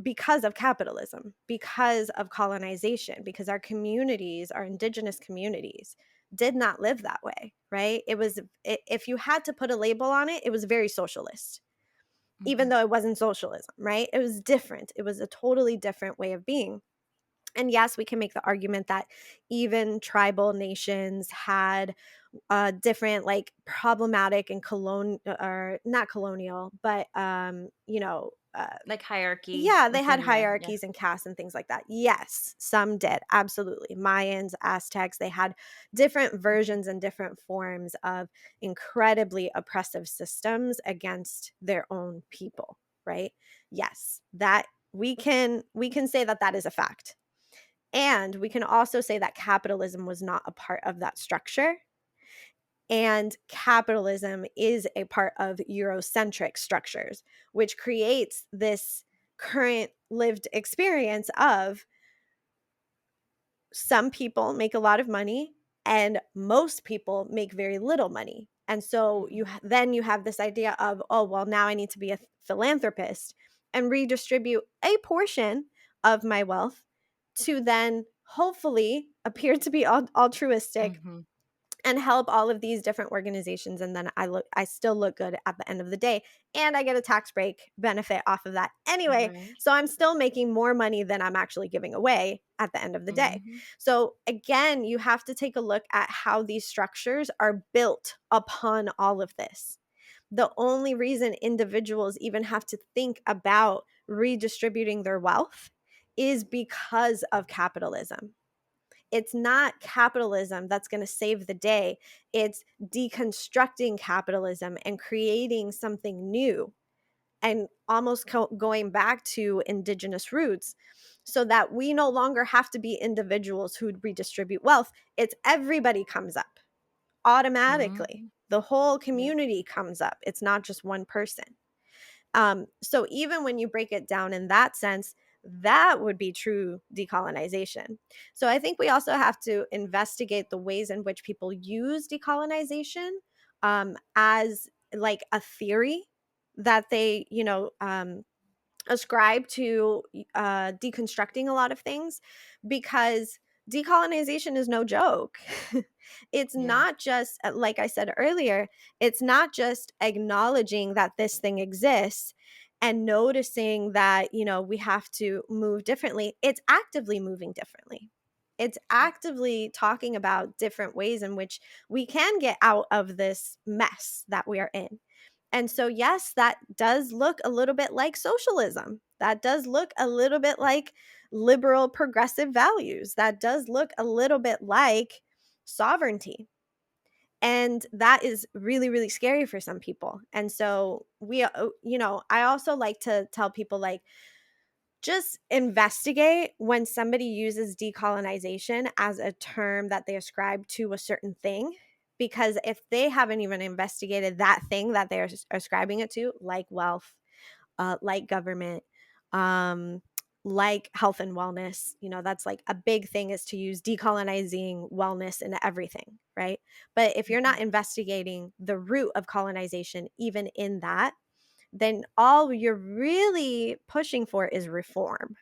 B: because of capitalism, because of colonization, because our communities, our indigenous communities, did not live that way, right? If you had to put a label on it, it was very socialist, even
A: Mhm.
B: though it wasn't socialism, right? It was different. It was a totally different way of being. And yes, we can make the argument that even tribal nations had different like problematic and or not colonial, but
A: Like hierarchy
B: yeah, they had
A: within the, yeah.
B: hierarchies and castes and things like that. Yes, some did. Absolutely. Mayans, Aztecs, they had different
A: Mhm.
B: versions and different forms of incredibly oppressive systems against their own people, right? Yes, that we can say that that is a fact. And we can also say that capitalism was not a part of that structure. And capitalism is a part of Eurocentric structures, which creates this current lived experience of some people make a lot of money and most people make very little money. And so
A: Mhm.
B: then you have this idea of, oh, well, now I need to be a philanthropist and redistribute a portion of my wealth to then hopefully appear to be altruistic
A: Mhm.
B: and help all of these different organizations, and then I still look good at the end of the day, and I get a tax break benefit off of that anyway,
A: Right.
B: so I'm still making more money than I'm actually giving away at the end of the day.
A: Mhm.
B: So again, you have to take a look at how these structures are built upon all of this. The only reason individuals even have to think about redistributing their wealth is because of capitalism. It's not capitalism that's going to save the day. It's deconstructing capitalism and creating something new and almost going back to indigenous roots so that we no longer have to be individuals who redistribute wealth. It's everybody comes up automatically.
A: Mhm.
B: The whole
A: Yep.
B: community comes up. It's not just one person. So even when you break it down in that sense, that would be true decolonization. So I think we also have to investigate the ways in which people use decolonization as like a theory that they, ascribe to deconstructing a lot of things, because decolonization is no joke. It's
A: Yeah.
B: not just, like I said earlier, it's not just acknowledging that this thing exists and noticing that, we have to move differently. It's actively moving differently. It's actively talking about different ways in which we can get out of this mess that we are in. And so, yes, that does look a little bit like socialism. That does look a little bit like liberal progressive values. That does look a little bit like sovereignty. And that is really, really scary for some people. And so, I also like to tell people, like, just investigate when somebody uses decolonization as a term that they ascribe to a certain thing. Because if they haven't even investigated that thing that they're ascribing it to, like wealth, like government, um, like health and wellness, that's like a big thing, is to use decolonizing wellness in everything, right? But if you're not
A: Mhm.
B: investigating the root of colonization, even in that, then all you're really pushing for is reform,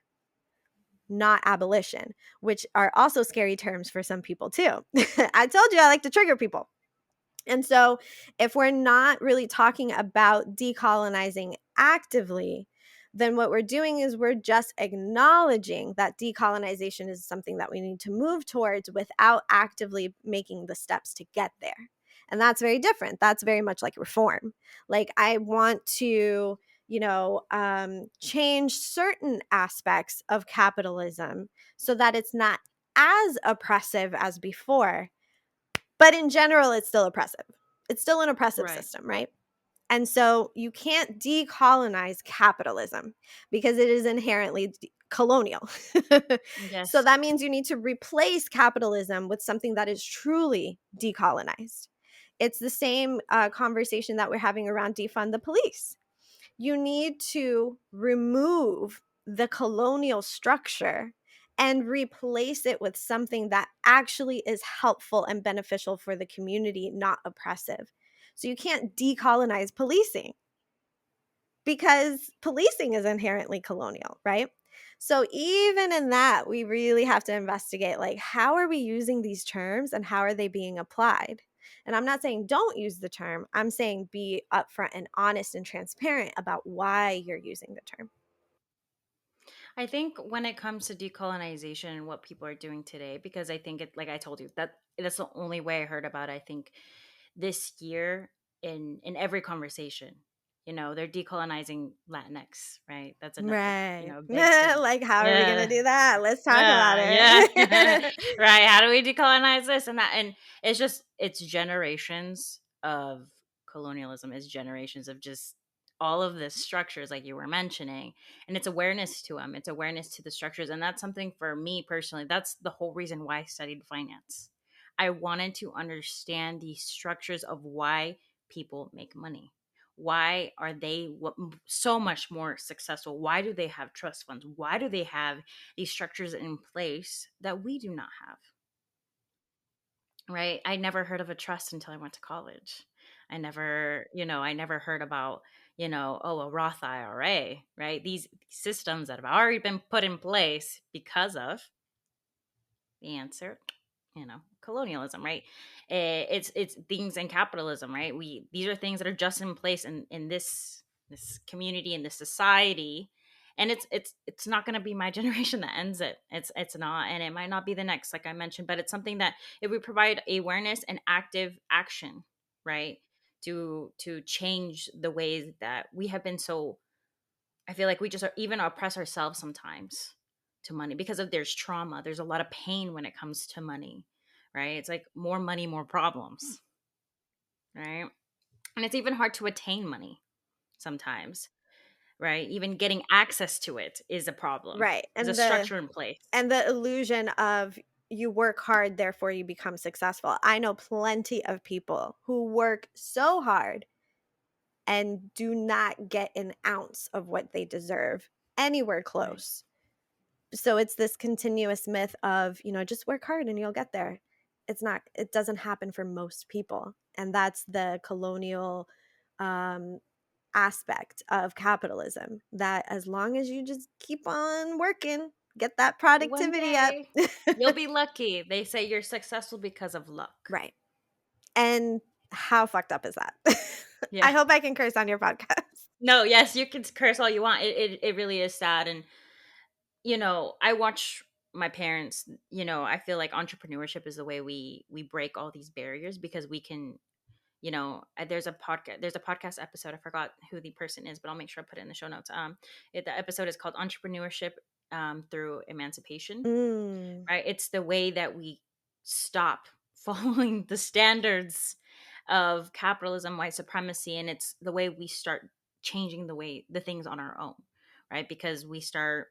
B: not abolition, which are also scary terms for some people too. I told you I like to trigger people. And so, if we're not really talking about decolonizing actively, then what we're doing is we're just acknowledging that decolonization is something that we need to move towards without actively making the steps to get there. And that's very different. That's very much like reform. Like, I want to, change certain aspects of capitalism so that it's not as oppressive as before, but in general, it's still oppressive. It's still an oppressive
A: Right.
B: system, right? And so you can't decolonize capitalism because it is inherently colonial. So
A: Yes.
B: that means you need to replace capitalism with something that is truly decolonized. It's the same conversation that we're having around defund the police. You need to remove the colonial structure and replace it with something that actually is helpful and beneficial for the community, not oppressive. So you can't decolonize policing because policing is inherently colonial, right? So even in that, we really have to investigate, like, how are we using these terms and how are they being applied? And I'm not saying don't use the term. I'm saying be upfront and honest and transparent about why you're using the term.
A: I think when it comes to decolonization and what people are doing today, because I think it, like I told you, that's the only way I heard about it. I think this year in every conversation, they're decolonizing Latinx, right? That's another,
B: Right.
A: big thing.
B: Like, how are we gonna
A: Yeah.
B: do that? Let's talk about
A: Yeah.
B: it.
A: Right. How do we decolonize this and that? And it's generations of colonialism, it's generations of just all of the structures, like you were mentioning, and it's awareness to them. It's awareness to the structures. And that's something for me personally. That's the whole reason why I studied finance. I wanted to understand the structures of why people make money. Why are they so much more successful? Why do they have trust funds? Why do they have these structures in place that we do not have? Right? I never heard of a trust until I went to college. I never heard about, oh, a Roth IRA, right? These systems that have already been put in place because of the answer, colonialism, right? It's things in capitalism, right? These are things that are just in place in this community, in this society, and it's not going to be my generation that ends it. It's not, and it might not be the next, like I mentioned, but it's something that if we provide awareness and active action, right, to change the ways that we have been so, I feel like we just are even oppress ourselves sometimes to money because of there's trauma. There's a lot of pain when it comes to money, right? It's like more money, more problems, right? And it's even hard to attain money sometimes, right? Even getting access to it is a problem.
B: Right.
A: There's a structure in place.
B: And the illusion of you work hard, therefore you become successful. I know plenty of people who work so hard and do not get an ounce of what they deserve anywhere
A: Right.
B: close. So it's this continuous myth of, just work hard and you'll get there. It doesn't happen for most people. And that's the colonial um, aspect of capitalism, that as long as you just keep on working, get that
A: One
B: productivity up.
A: day you'll be lucky. They say you're successful because of luck.
B: Right. And how fucked up is that?
A: Yeah.
B: I hope I can curse on your podcast.
A: No, yes, you can curse all you want. It really is sad. And I watch my parents, I feel like entrepreneurship is the way we break all these barriers because we can, there's a podcast episode. I forgot who the person is, but I'll make sure I put it in the show notes. The episode is called Entrepreneurship through Emancipation,
B: Mm,
A: right? It's the way that we stop following the standards of capitalism, white supremacy, and it's the way we start changing the things on our own, right? Because we start,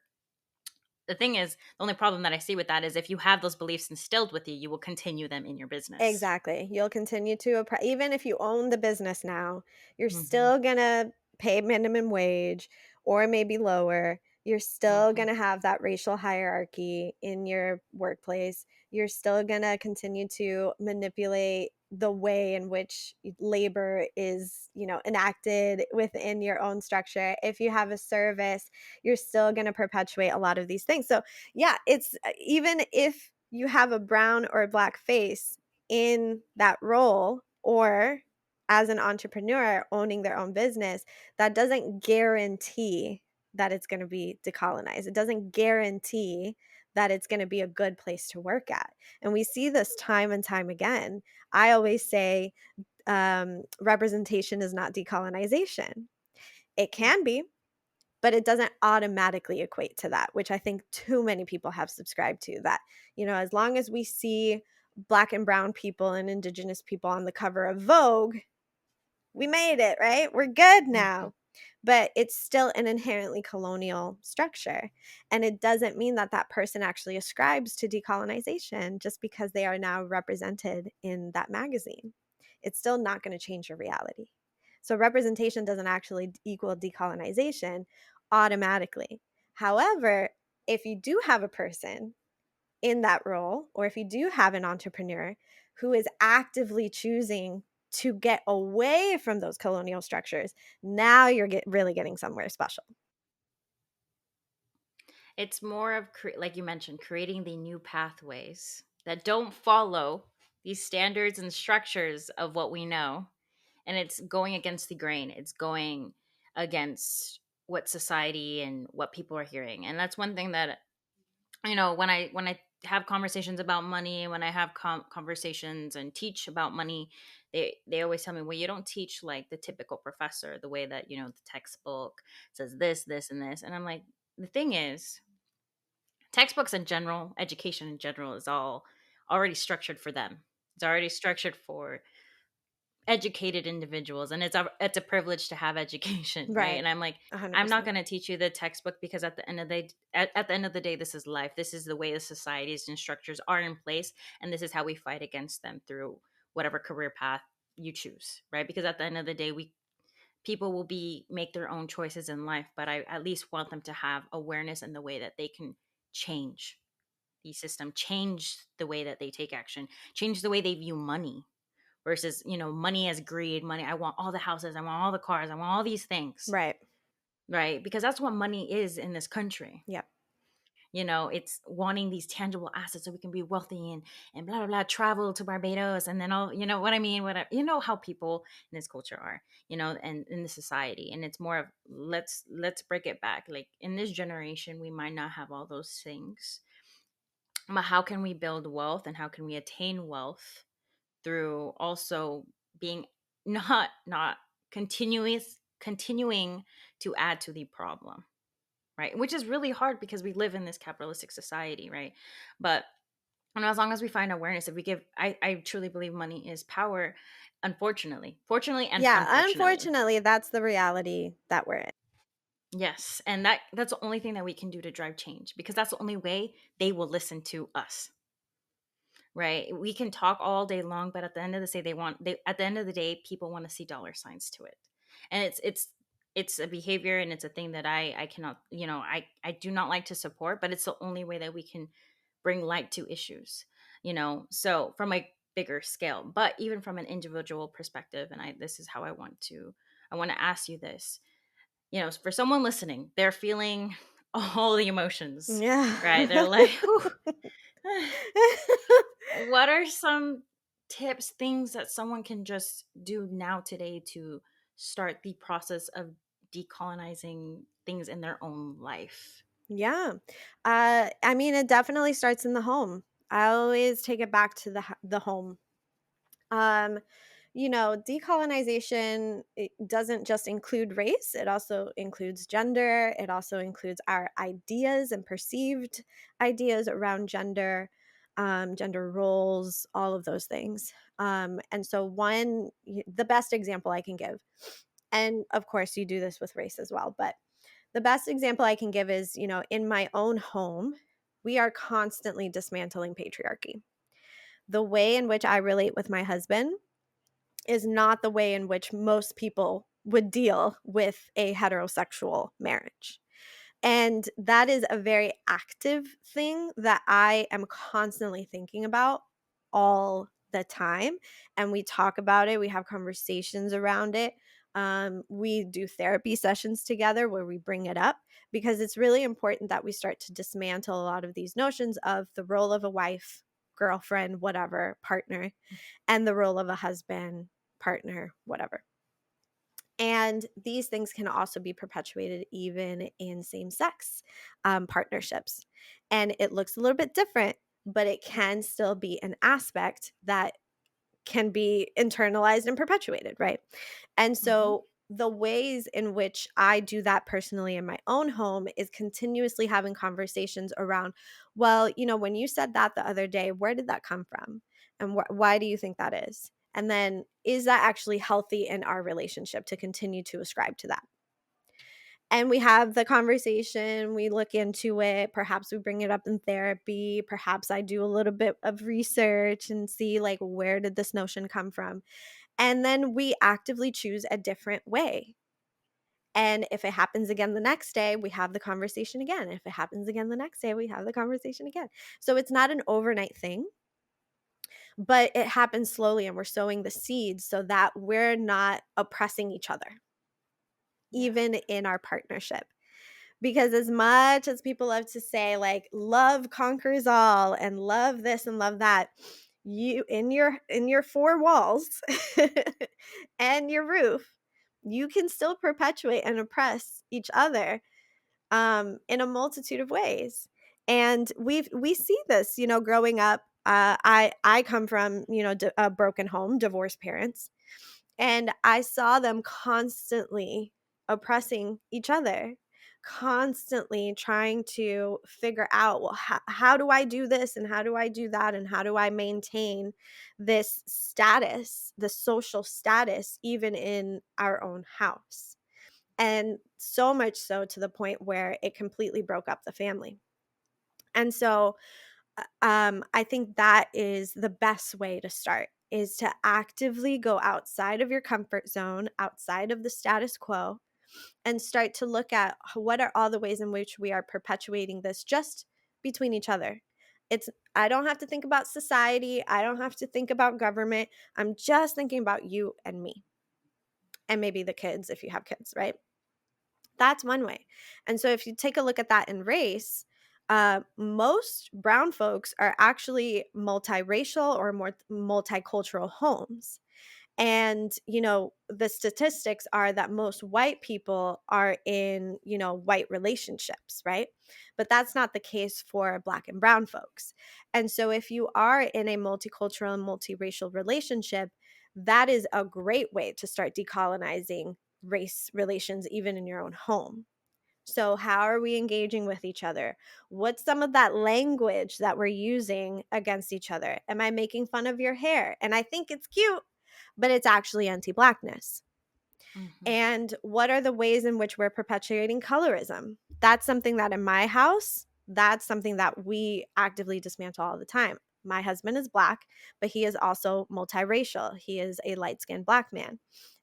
A: the thing is, the only problem that I see with that is if you have those beliefs instilled with you, you will continue them in your business.
B: exactly. You'll continue to even if you own the business now, you're
A: Hmm.
B: still gonna pay minimum wage or maybe lower. You're still
A: Hmm.
B: gonna have that racial hierarchy in your workplace. You're still gonna continue to manipulate the way in which labor is, enacted within your own structure. If you have a service, you're still gonna perpetuate a lot of these things. So yeah, it's even if you have a brown or a black face in that role, or as an entrepreneur owning their own business, that doesn't guarantee that it's going to be decolonized. It doesn't guarantee that it's going to be a good place to work at. And we see this time and time again. I always say representation is not decolonization. It
A: Yeah.
B: can be, but it doesn't automatically equate to that, which I think too many people have subscribed to, that, as long as we see black and brown people and indigenous people on the cover of Vogue, we made it, right? We're good
A: Mhm.
B: now. But it's still an inherently colonial structure. And it doesn't mean that that person actually ascribes to decolonization just because they are now represented in that magazine. It's still not going to change your reality. So representation doesn't actually equal decolonization automatically. However, if you do have a person in that role, or if you do have an entrepreneur who is actively choosing to get away from those colonial structures, now you're really getting somewhere special.
A: It's more of, like you mentioned, creating the new pathways that don't follow these standards and structures of what we know. And it's going against the grain. It's going against what society and what people are hearing. And that's one thing that, when I have conversations about money, when I have conversations and teach about money, they always tell me, well, you don't teach like the typical professor, the way that, the textbook says this and this. And I'm like, the thing is, textbooks in general, education in general, is all already structured for them. It's already structured for educated individuals, and it's a privilege to have education, right?
B: Right.
A: And I'm like, I'm not
B: 100%.
A: going to teach you the textbook, because at the end of the day, at the end of the day, this is life. This is the way the societies and structures are in place, and this is how we fight against them through whatever career path you choose, right? Because at the end of the day, we people will be make their own choices in life, but I at least want them to have awareness in the way that they can change the system, change the way that they take action, change the way they view money, versus, money as greed. Money, I want all the houses, I want all the cars, I want all these things,
B: Right.
A: right? Because that's what money is in this country.
B: Yep.
A: It's wanting these tangible assets so we can be wealthy and blah blah blah, travel to Barbados, and then all, what I mean, what how people in this culture are, and in the society. And it's more of, let's break it back. Like, in this generation, we might not have all those things, but how can we build wealth, and how can we attain wealth through also being not continuing to add to the problem, right? Which is really hard, because we live in this capitalistic society, right? But, as long as we find awareness, if we give, I truly believe money is power. Unfortunately, fortunately, and
B: Yeah,
A: unfortunately,
B: unfortunately, that's the reality that we're in.
A: yes. And that's the only thing that we can do to drive change, because that's the only way they will listen to us, right? We can talk all day long, but at the end of the day, at the end of the day, people want to see dollar signs to it. And it's a behavior, and it's a thing that I cannot, I do not like to support, but it's the only way that we can bring light to issues, so from a bigger scale. But even from an individual perspective, and this is how I want to ask you this. For someone listening, they're feeling all the emotions, right? They're
B: Yeah.
A: like, what are some tips, things that someone can just do now today to start the process of decolonizing things in their own life?
B: Yeah. I mean, it definitely starts in the home. I always take it back to the home. Um, decolonization, it doesn't just include race, it also includes gender, it also includes our ideas and perceived ideas around gender, gender roles, all of those things. And so, the best example I can give, and of course, you do this with race as well, but the best example I can give is, in my own home, we are constantly dismantling patriarchy. The way in which I relate with my husband is not the way in which most people would deal with a heterosexual marriage. And that is a very active thing that I am constantly thinking about all the time. And we talk about it, we have conversations around it. We do therapy sessions together where we bring it up, because it's really important that we start to dismantle a lot of these notions of the role of a wife, girlfriend, whatever, partner, and the role of a husband, partner, whatever. And these things can also be perpetuated even in same sex partnerships. And it looks a little bit different, but it can still be an aspect that can be internalized and perpetuated, right? And
A: Hmm.
B: so the ways in which I do that personally in my own home is continuously having conversations around, well, when you said that the other day, where did that come from? And why do you think that is? And then, is that actually healthy in our relationship to continue to ascribe to that? And we have the conversation, we look into it, perhaps we bring it up in therapy, perhaps I do a little bit of research and see, like, where did this notion come from? And then we actively choose a different way. And if it happens again the next day, we have the conversation again. If it happens again the next day, we have the conversation again. So it's not an overnight thing, but it happens slowly, and we're sowing the seeds so that we're not oppressing each other,
A: Yeah.
B: even in our partnership. Because as much as people love to say, like, love conquers all and love this and love that, you in your four walls and your roof, You can still perpetuate and oppress each other in a multitude of ways. And we see this, growing up. I come from, a broken home, divorced parents, and I saw them constantly oppressing each other, constantly trying to figure out, well, how do I do this and how do I do that and how do I maintain this status, the social status, even in our own house. And so much so to the point where it completely broke up the family. And so I think that is the best way to start, is to actively go outside of your comfort zone, outside of the status quo, and start to look at what are all the ways in which we are perpetuating this just between each other. I don't have to think about society. I don't have to think about government. I'm just thinking about you and me, and maybe the kids if you have kids, right? That's one way. And so if you take a look at that in race, most brown folks are actually multiracial or more multicultural homes. And, the statistics are that most white people are in, white relationships, right? But that's not the case for Black and brown folks. And so if you are in a multicultural and multiracial relationship, that is a great way to start decolonizing race relations, even in your own home. So, how are we engaging with each other? What's some of that language that we're using against each other? Am I making fun of your hair? And I think it's cute, but it's actually anti Blackness.
A: Mhm.
B: And what are the ways in which we're perpetuating colorism? That's something that in my house, that's something that we actively dismantle all the time. My husband is Black, but he is also multiracial. He is a light skinned Black man.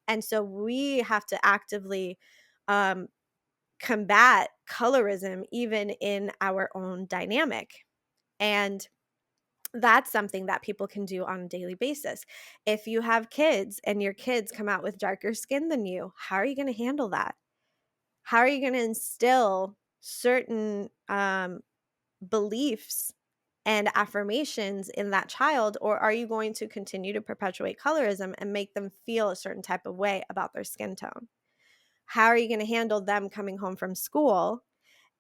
B: And so we have to actively um, combat colorism even in our own dynamic. And that's something that people can do on a daily basis. If you have kids and your kids come out with darker skin than you, how are you going to handle that? How are you going to instill certain beliefs and affirmations in that child? Or are you going to continue to perpetuate colorism and make them feel a certain type of way about their skin tone? How are you going to handle them coming home from school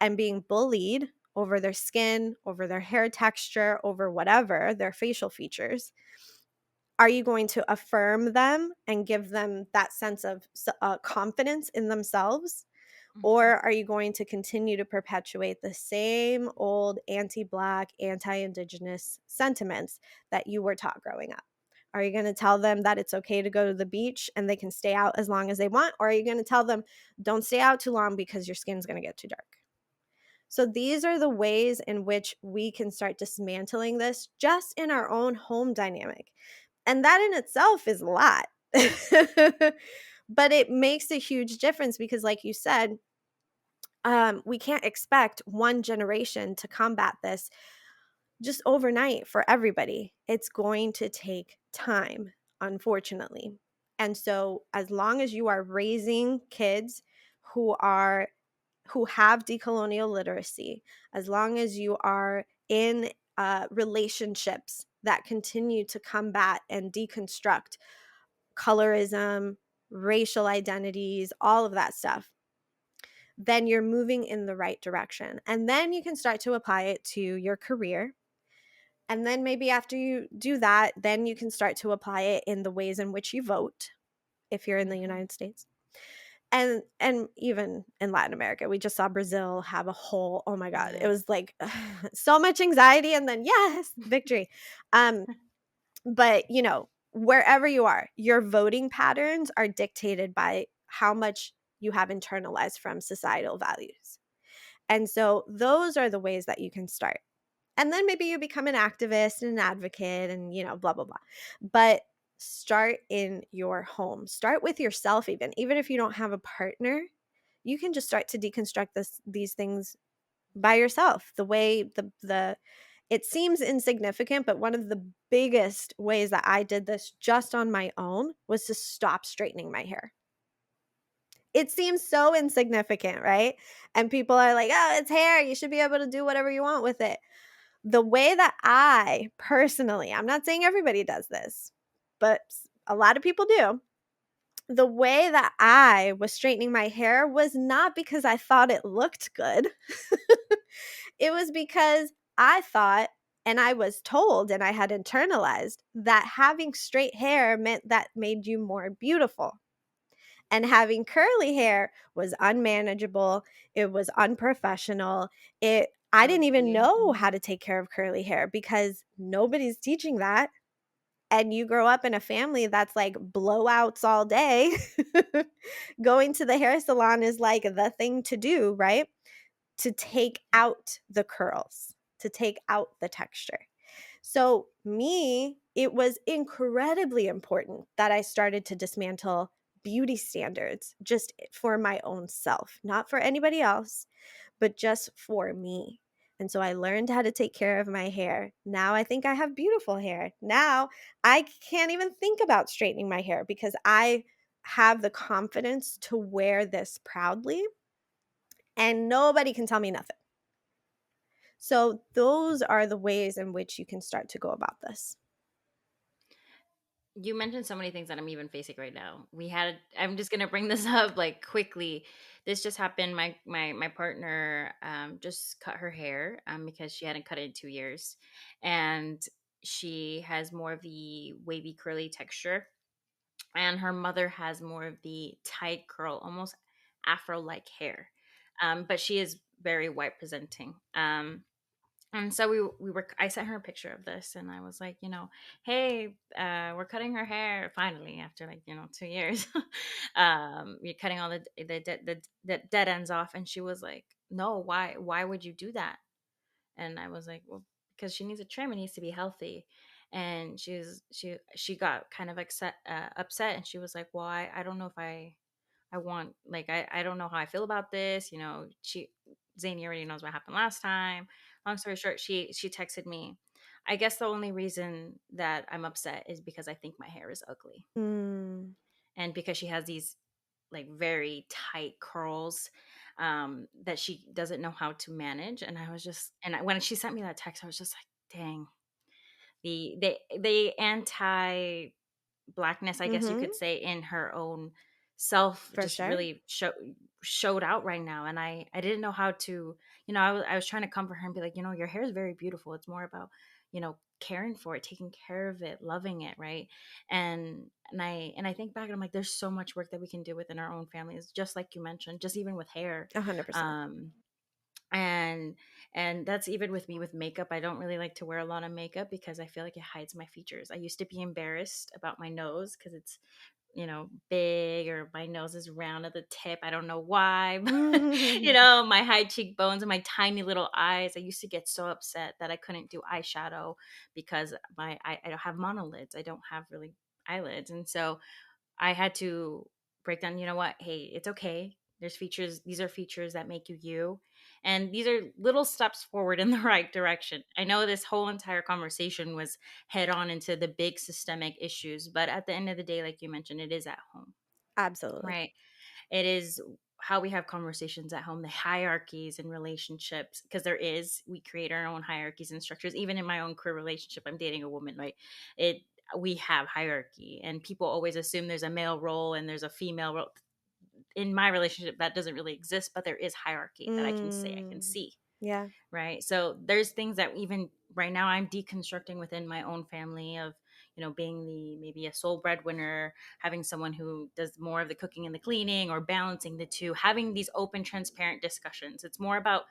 B: and being bullied over their skin, over their hair texture, over whatever, their facial features? Are you going to affirm them and give them that sense of confidence in themselves?
A: Mhm.
B: Or are you going to continue to perpetuate the same old anti Black, anti Indigenous sentiments that you were taught growing up? Are you going to tell them that it's okay to go to the beach and they can stay out as long as they want? Or are you going to tell them, don't stay out too long because your skin's going to get too dark? So these are the ways in which we can start dismantling this just in our own home dynamic. And that in itself is a lot. But it makes a huge difference because, like you said, we can't expect one generation to combat this just overnight for everybody. It's going to take time, unfortunately. And so, as long as you are raising kids who are who have decolonial literacy, as long as you are in relationships that continue to combat and deconstruct colorism, racial identities, all of that stuff, then you're moving in the right direction. And then you can start to apply it to your career. And then maybe after you do that, then you can start to apply it in the ways in which you vote if you're in the
A: Mhm.
B: United States. And even in Latin America, we just saw Brazil have a whole, oh my god, it
A: Yes.
B: was like so much anxiety and then yes, victory. Um but wherever you are, your voting patterns are dictated by how much you have internalized from societal values. And so those are the ways that you can start. And then maybe you become an activist and an advocate and, blah, blah, blah. But start in your home. Start with yourself, even if you don't have a partner, you can just start to deconstruct these things by yourself. The way the it seems insignificant, but one of the biggest ways that I did this just on my own was to stop straightening my hair. It seems so insignificant, right? And people are like, "Oh, it's hair. You should be able to do whatever you want with it." The way that I personally, I'm not saying everybody does this, but a lot of people do, the way that I was straightening my hair was not because I thought it looked good. It was because I thought, and I was told, and I had internalized that having straight hair meant that made you more beautiful. And having curly hair was unmanageable. It was unprofessional. I didn't even
A: Ugly.
B: know how
A: Mhm.
B: to take care of curly hair because nobody's teaching that. And you grow up in a family that's like blowouts all day. Going to the hair salon is like the thing to do, right? To take out the curls, to take out the texture. So, me, it was incredibly important that I started to dismantle beauty standards just for my own self, not for anybody else, but just for me. And so I learned how to take care of my hair. Now I think I have beautiful hair. Now I can't even think about straightening my hair because I have the confidence to wear this proudly and nobody can tell me nothing. So, those are the ways in which you can start to go about this.
A: You mentioned so many things that I'm even facing right now. I'm just gonna bring this up like quickly. This just happened. My partner just cut her hair because she hadn't cut it in 2 years, and she has more of the wavy curly texture, and her mother has more of the tight curl, almost afro like hair. But she is very white presenting. And so we were I sent her a picture of this and I was like, hey, we're cutting her hair finally after like, 2 years. You're cutting all the dead ends off. And she was like, no, why would you do that? And I was like, well, because she needs a trim, it needs to be healthy. And she got kind of upset, and she was like, well, I don't know if I want, like, I don't know how I feel about this. Zane already knows what happened last time. Long story short, she texted me. I guess the only reason that I'm upset is because I think my hair is ugly,
B: Mm,
A: and because she has these like very tight curls that she doesn't know how to manage. And I was just, when she sent me that text, I was just like, dang, the anti blackness, I guess you
B: mhm,
A: could say, in her own self
B: for
A: just
B: sure.
A: really showed out right now. And I didn't know how to, I was trying to comfort her and be like, your hair is very beautiful. It's more about, caring for it, taking care of it, loving it, right? And I think back and I'm like, there's so much work that we can do within our own families, just like you mentioned, just even with hair.
B: 100%.
A: um and and that's even with me with makeup. I don't really like to wear a lot of makeup because I feel like it hides my features. I used to be embarrassed about my nose because it's, big, or my nose is round at the tip. I don't know why. But, my high cheekbones and my tiny little eyes. I used to get so upset that I couldn't do eyeshadow because I don't have monolids. I don't have really eyelids. And so I had to break down, you know what? Hey, it's okay. There's features, these are features that make you you. And these are little steps forward in the right direction. I know this whole entire conversation was head on into the big systemic issues, but at the end of the day, like you mentioned, it is at home,
B: Absolutely.
A: right? It is how we have conversations at home, the hierarchies in relationships, because we create our own hierarchies and structures. Even in my own career relationship, I'm dating a woman, right? It We have hierarchy, and people always assume there's a male role and there's a female role. In my relationship, that doesn't really exist, but there is hierarchy that I can
B: Mm,
A: see,
B: yeah,
A: right? So there's things that even right now I'm deconstructing within my own family of, being the maybe a sole breadwinner, having someone who does more of the cooking and the cleaning, or balancing the two, having these open, transparent discussions. It's more about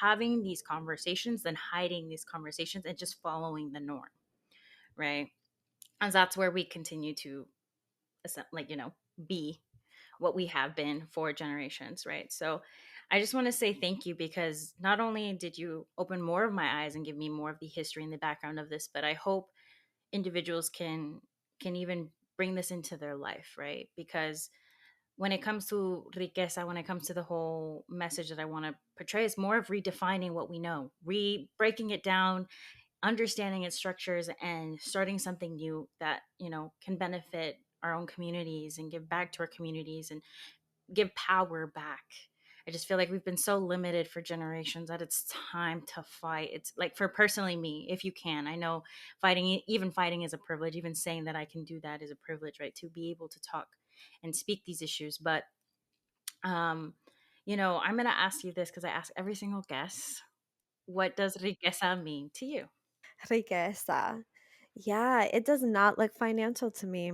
A: having these conversations than hiding these conversations and just following the norm, right? And that's where we continue to, like, be what we have been for generations, right? So I just want to say thank you, because not only did you open more of my eyes and give me more of the history and the background of this, but I hope individuals can even bring this into their life, right? Because when it comes to riqueza, when it comes to the whole message that I want to portray, is more of redefining what we know, breaking it down, understanding its structures, and starting something new that, can benefit our own communities and give back to our communities and give power back. I just feel like we've been so limited for generations that it's time to fight. It's like, for personally me, if you can, I know fighting, even fighting is a privilege. Even saying that I can do that is a privilege, right? To be able to talk and speak these issues. But, um, I'm going to ask you this because I ask every single guest. What does riqueza mean to you?
B: Riqueza. Yeah, it does not look financial to me.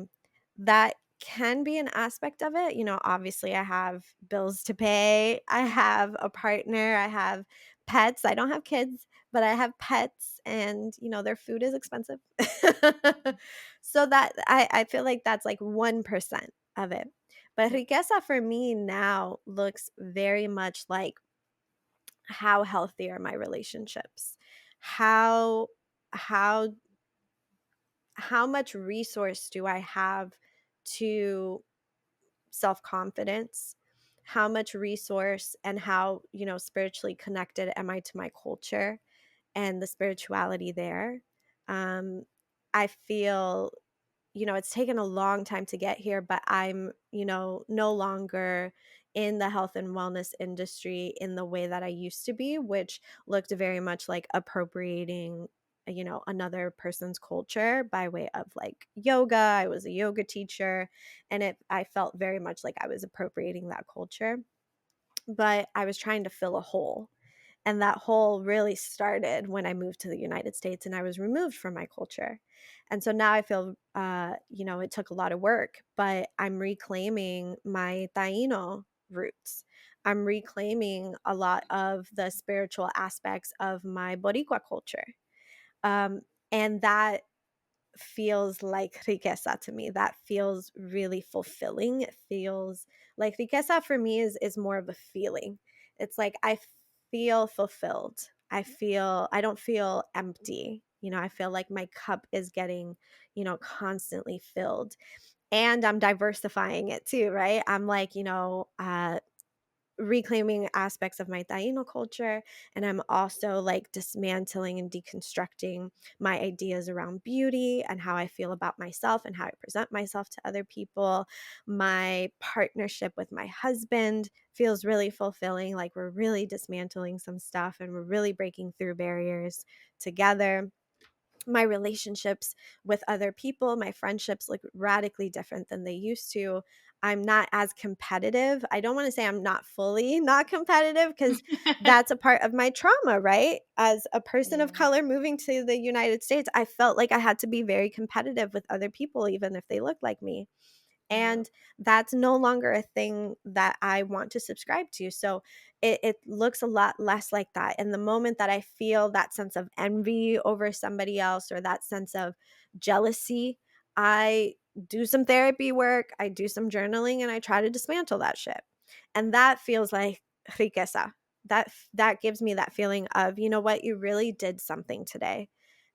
B: That can be an aspect of it. Obviously, I have bills to pay, I have a partner, I have pets. I don't have kids, but I have pets, and, their food is expensive. So that I feel like that's like 1% of it. But
A: Yep.
B: riqueza for me now looks very much like, how healthy are my relationships? How how how much resource do I have to self-confidence? How much resource and how, spiritually connected am I to my culture and the spirituality there? Um, I feel, it's taken a long time to get here, but I'm, no longer in the health and wellness industry in the way that I used to be, which looked very much like appropriating, another person's culture by way of like yoga. I was a yoga teacher, and I felt very much like I was appropriating that culture, but I was trying to fill a hole. And that hole really started when I moved to the United States and I was removed from my culture. And so now I feel, it took a lot of work, but I'm reclaiming my Taino roots. I'm reclaiming a lot of the spiritual aspects of my Boricua culture. Um, and that feels like riqueza to me. That feels really fulfilling. It feels like riqueza for me is more of a feeling. It's like I feel fulfilled. I don't feel empty. I feel like my cup is getting, constantly filled. And I'm diversifying it too, right? I'm like, reclaiming aspects of my Taino culture. And I'm also like dismantling and deconstructing my ideas around beauty and how I feel about myself and how I present myself to other people. My partnership with my husband feels really fulfilling. Like we're really dismantling some stuff and we're really breaking through barriers together. My relationships with other people, my friendships look radically different than they used to. I'm not as competitive. I don't want to say I'm not fully not competitive because that's a part of my trauma, right? As a person of
A: Yeah.
B: color moving to the United States, I felt like I had to be very competitive with other people, even if they looked like me.
A: Yep.
B: And that's no longer a thing that I want to subscribe to. So it looks a lot less like that. And the moment that I feel that sense of envy over somebody else or that sense of jealousy, I do some therapy work, I do some journaling, and I try to dismantle that shit. And that feels like riqueza. That gives me that feeling of, you know what, you really did something today.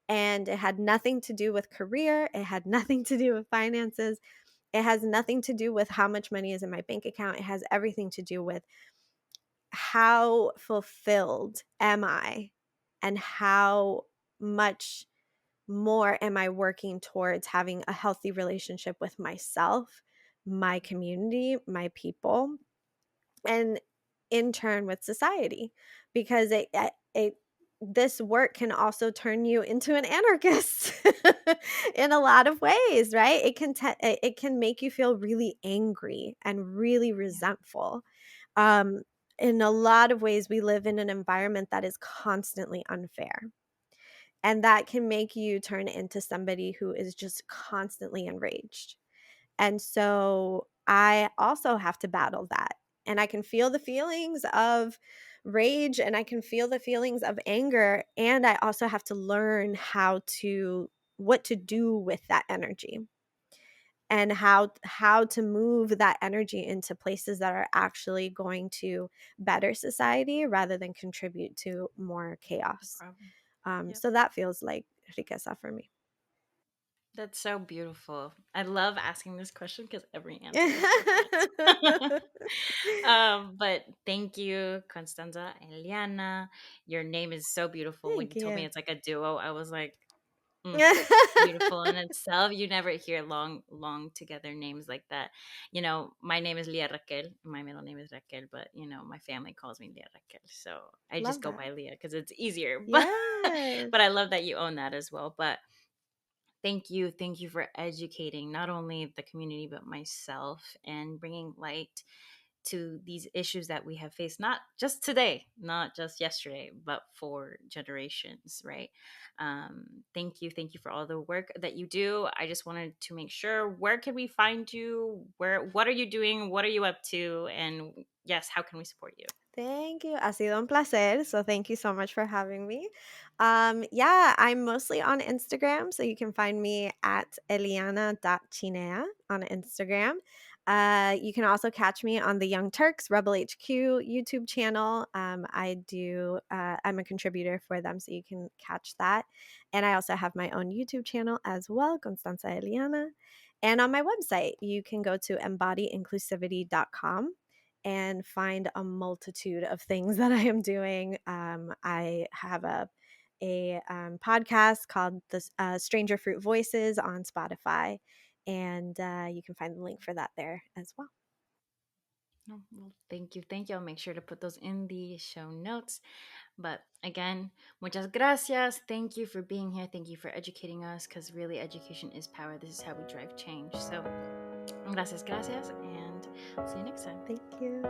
B: And it had nothing to do with career, it had nothing to do with finances, it has nothing to do with how much money is in my bank account. It has everything to do with how fulfilled am I and how much more am I working towards having a healthy relationship with myself, my community, my people, and in turn with society, because it this work can also turn you into an anarchist in a lot of ways, right? It can make you feel really angry and really
A: Yeah.
B: resentful. um in a lot of ways, we live in an environment that is constantly unfair, and that can make you turn into somebody who is just constantly enraged. And so I also have to battle that. And I can feel the feelings of rage and I can feel the feelings of anger. And I also have to learn what to do with that energy and how to move that energy into places that are actually going to better society rather than contribute to more
A: No
B: chaos.
A: problem. Yep.
B: So that feels like riqueza for me.
A: That's so beautiful. I love asking this question because every answer is different. But thank you, Constanza Eliana. Your name is so beautiful. When
B: Thank
A: you told me
B: you.
A: it's like a duo, I was like, Mm, beautiful in itself. You never hear long together names like that. You know, my name is Lia Raquel. My middle name is Raquel, but you know, my family calls me Lia Raquel, so I just
B: Love
A: go
B: that.
A: by Lia because it's easier.
B: Yes.
A: But I love that you own that as well. But thank you for educating not only the community but myself and bringing light to these issues that we have faced, not just today, not just yesterday, but for generations, right? Thank you for all the work that you do. I just wanted to make sure, where can we find you? What are you doing? What are you up to? And yes, how can we support you?
B: Thank you. Ha sido un placer. So thank you so much for having me. Yeah, I'm mostly on Instagram. So you can find me at eliana.chinea on Instagram. You can also catch me on the Young Turks Rebel HQ YouTube channel. I'm a contributor for them, so you can catch that. And I also have my own YouTube channel as well, Constanza Eliana. And on my website, you can go to embodyinclusivity.com and find a multitude of things that I am doing. I have a podcast called the Stranger Fruit Voices on Spotify, and you can find the link for that there as well.
A: Oh, well, thank you. I'll make sure to put those in the show notes. But again, muchas gracias. Thank you for being here. Thank you for educating us, because really education is power. This is how we drive change. So, gracias, and see you next time.
B: Thank you.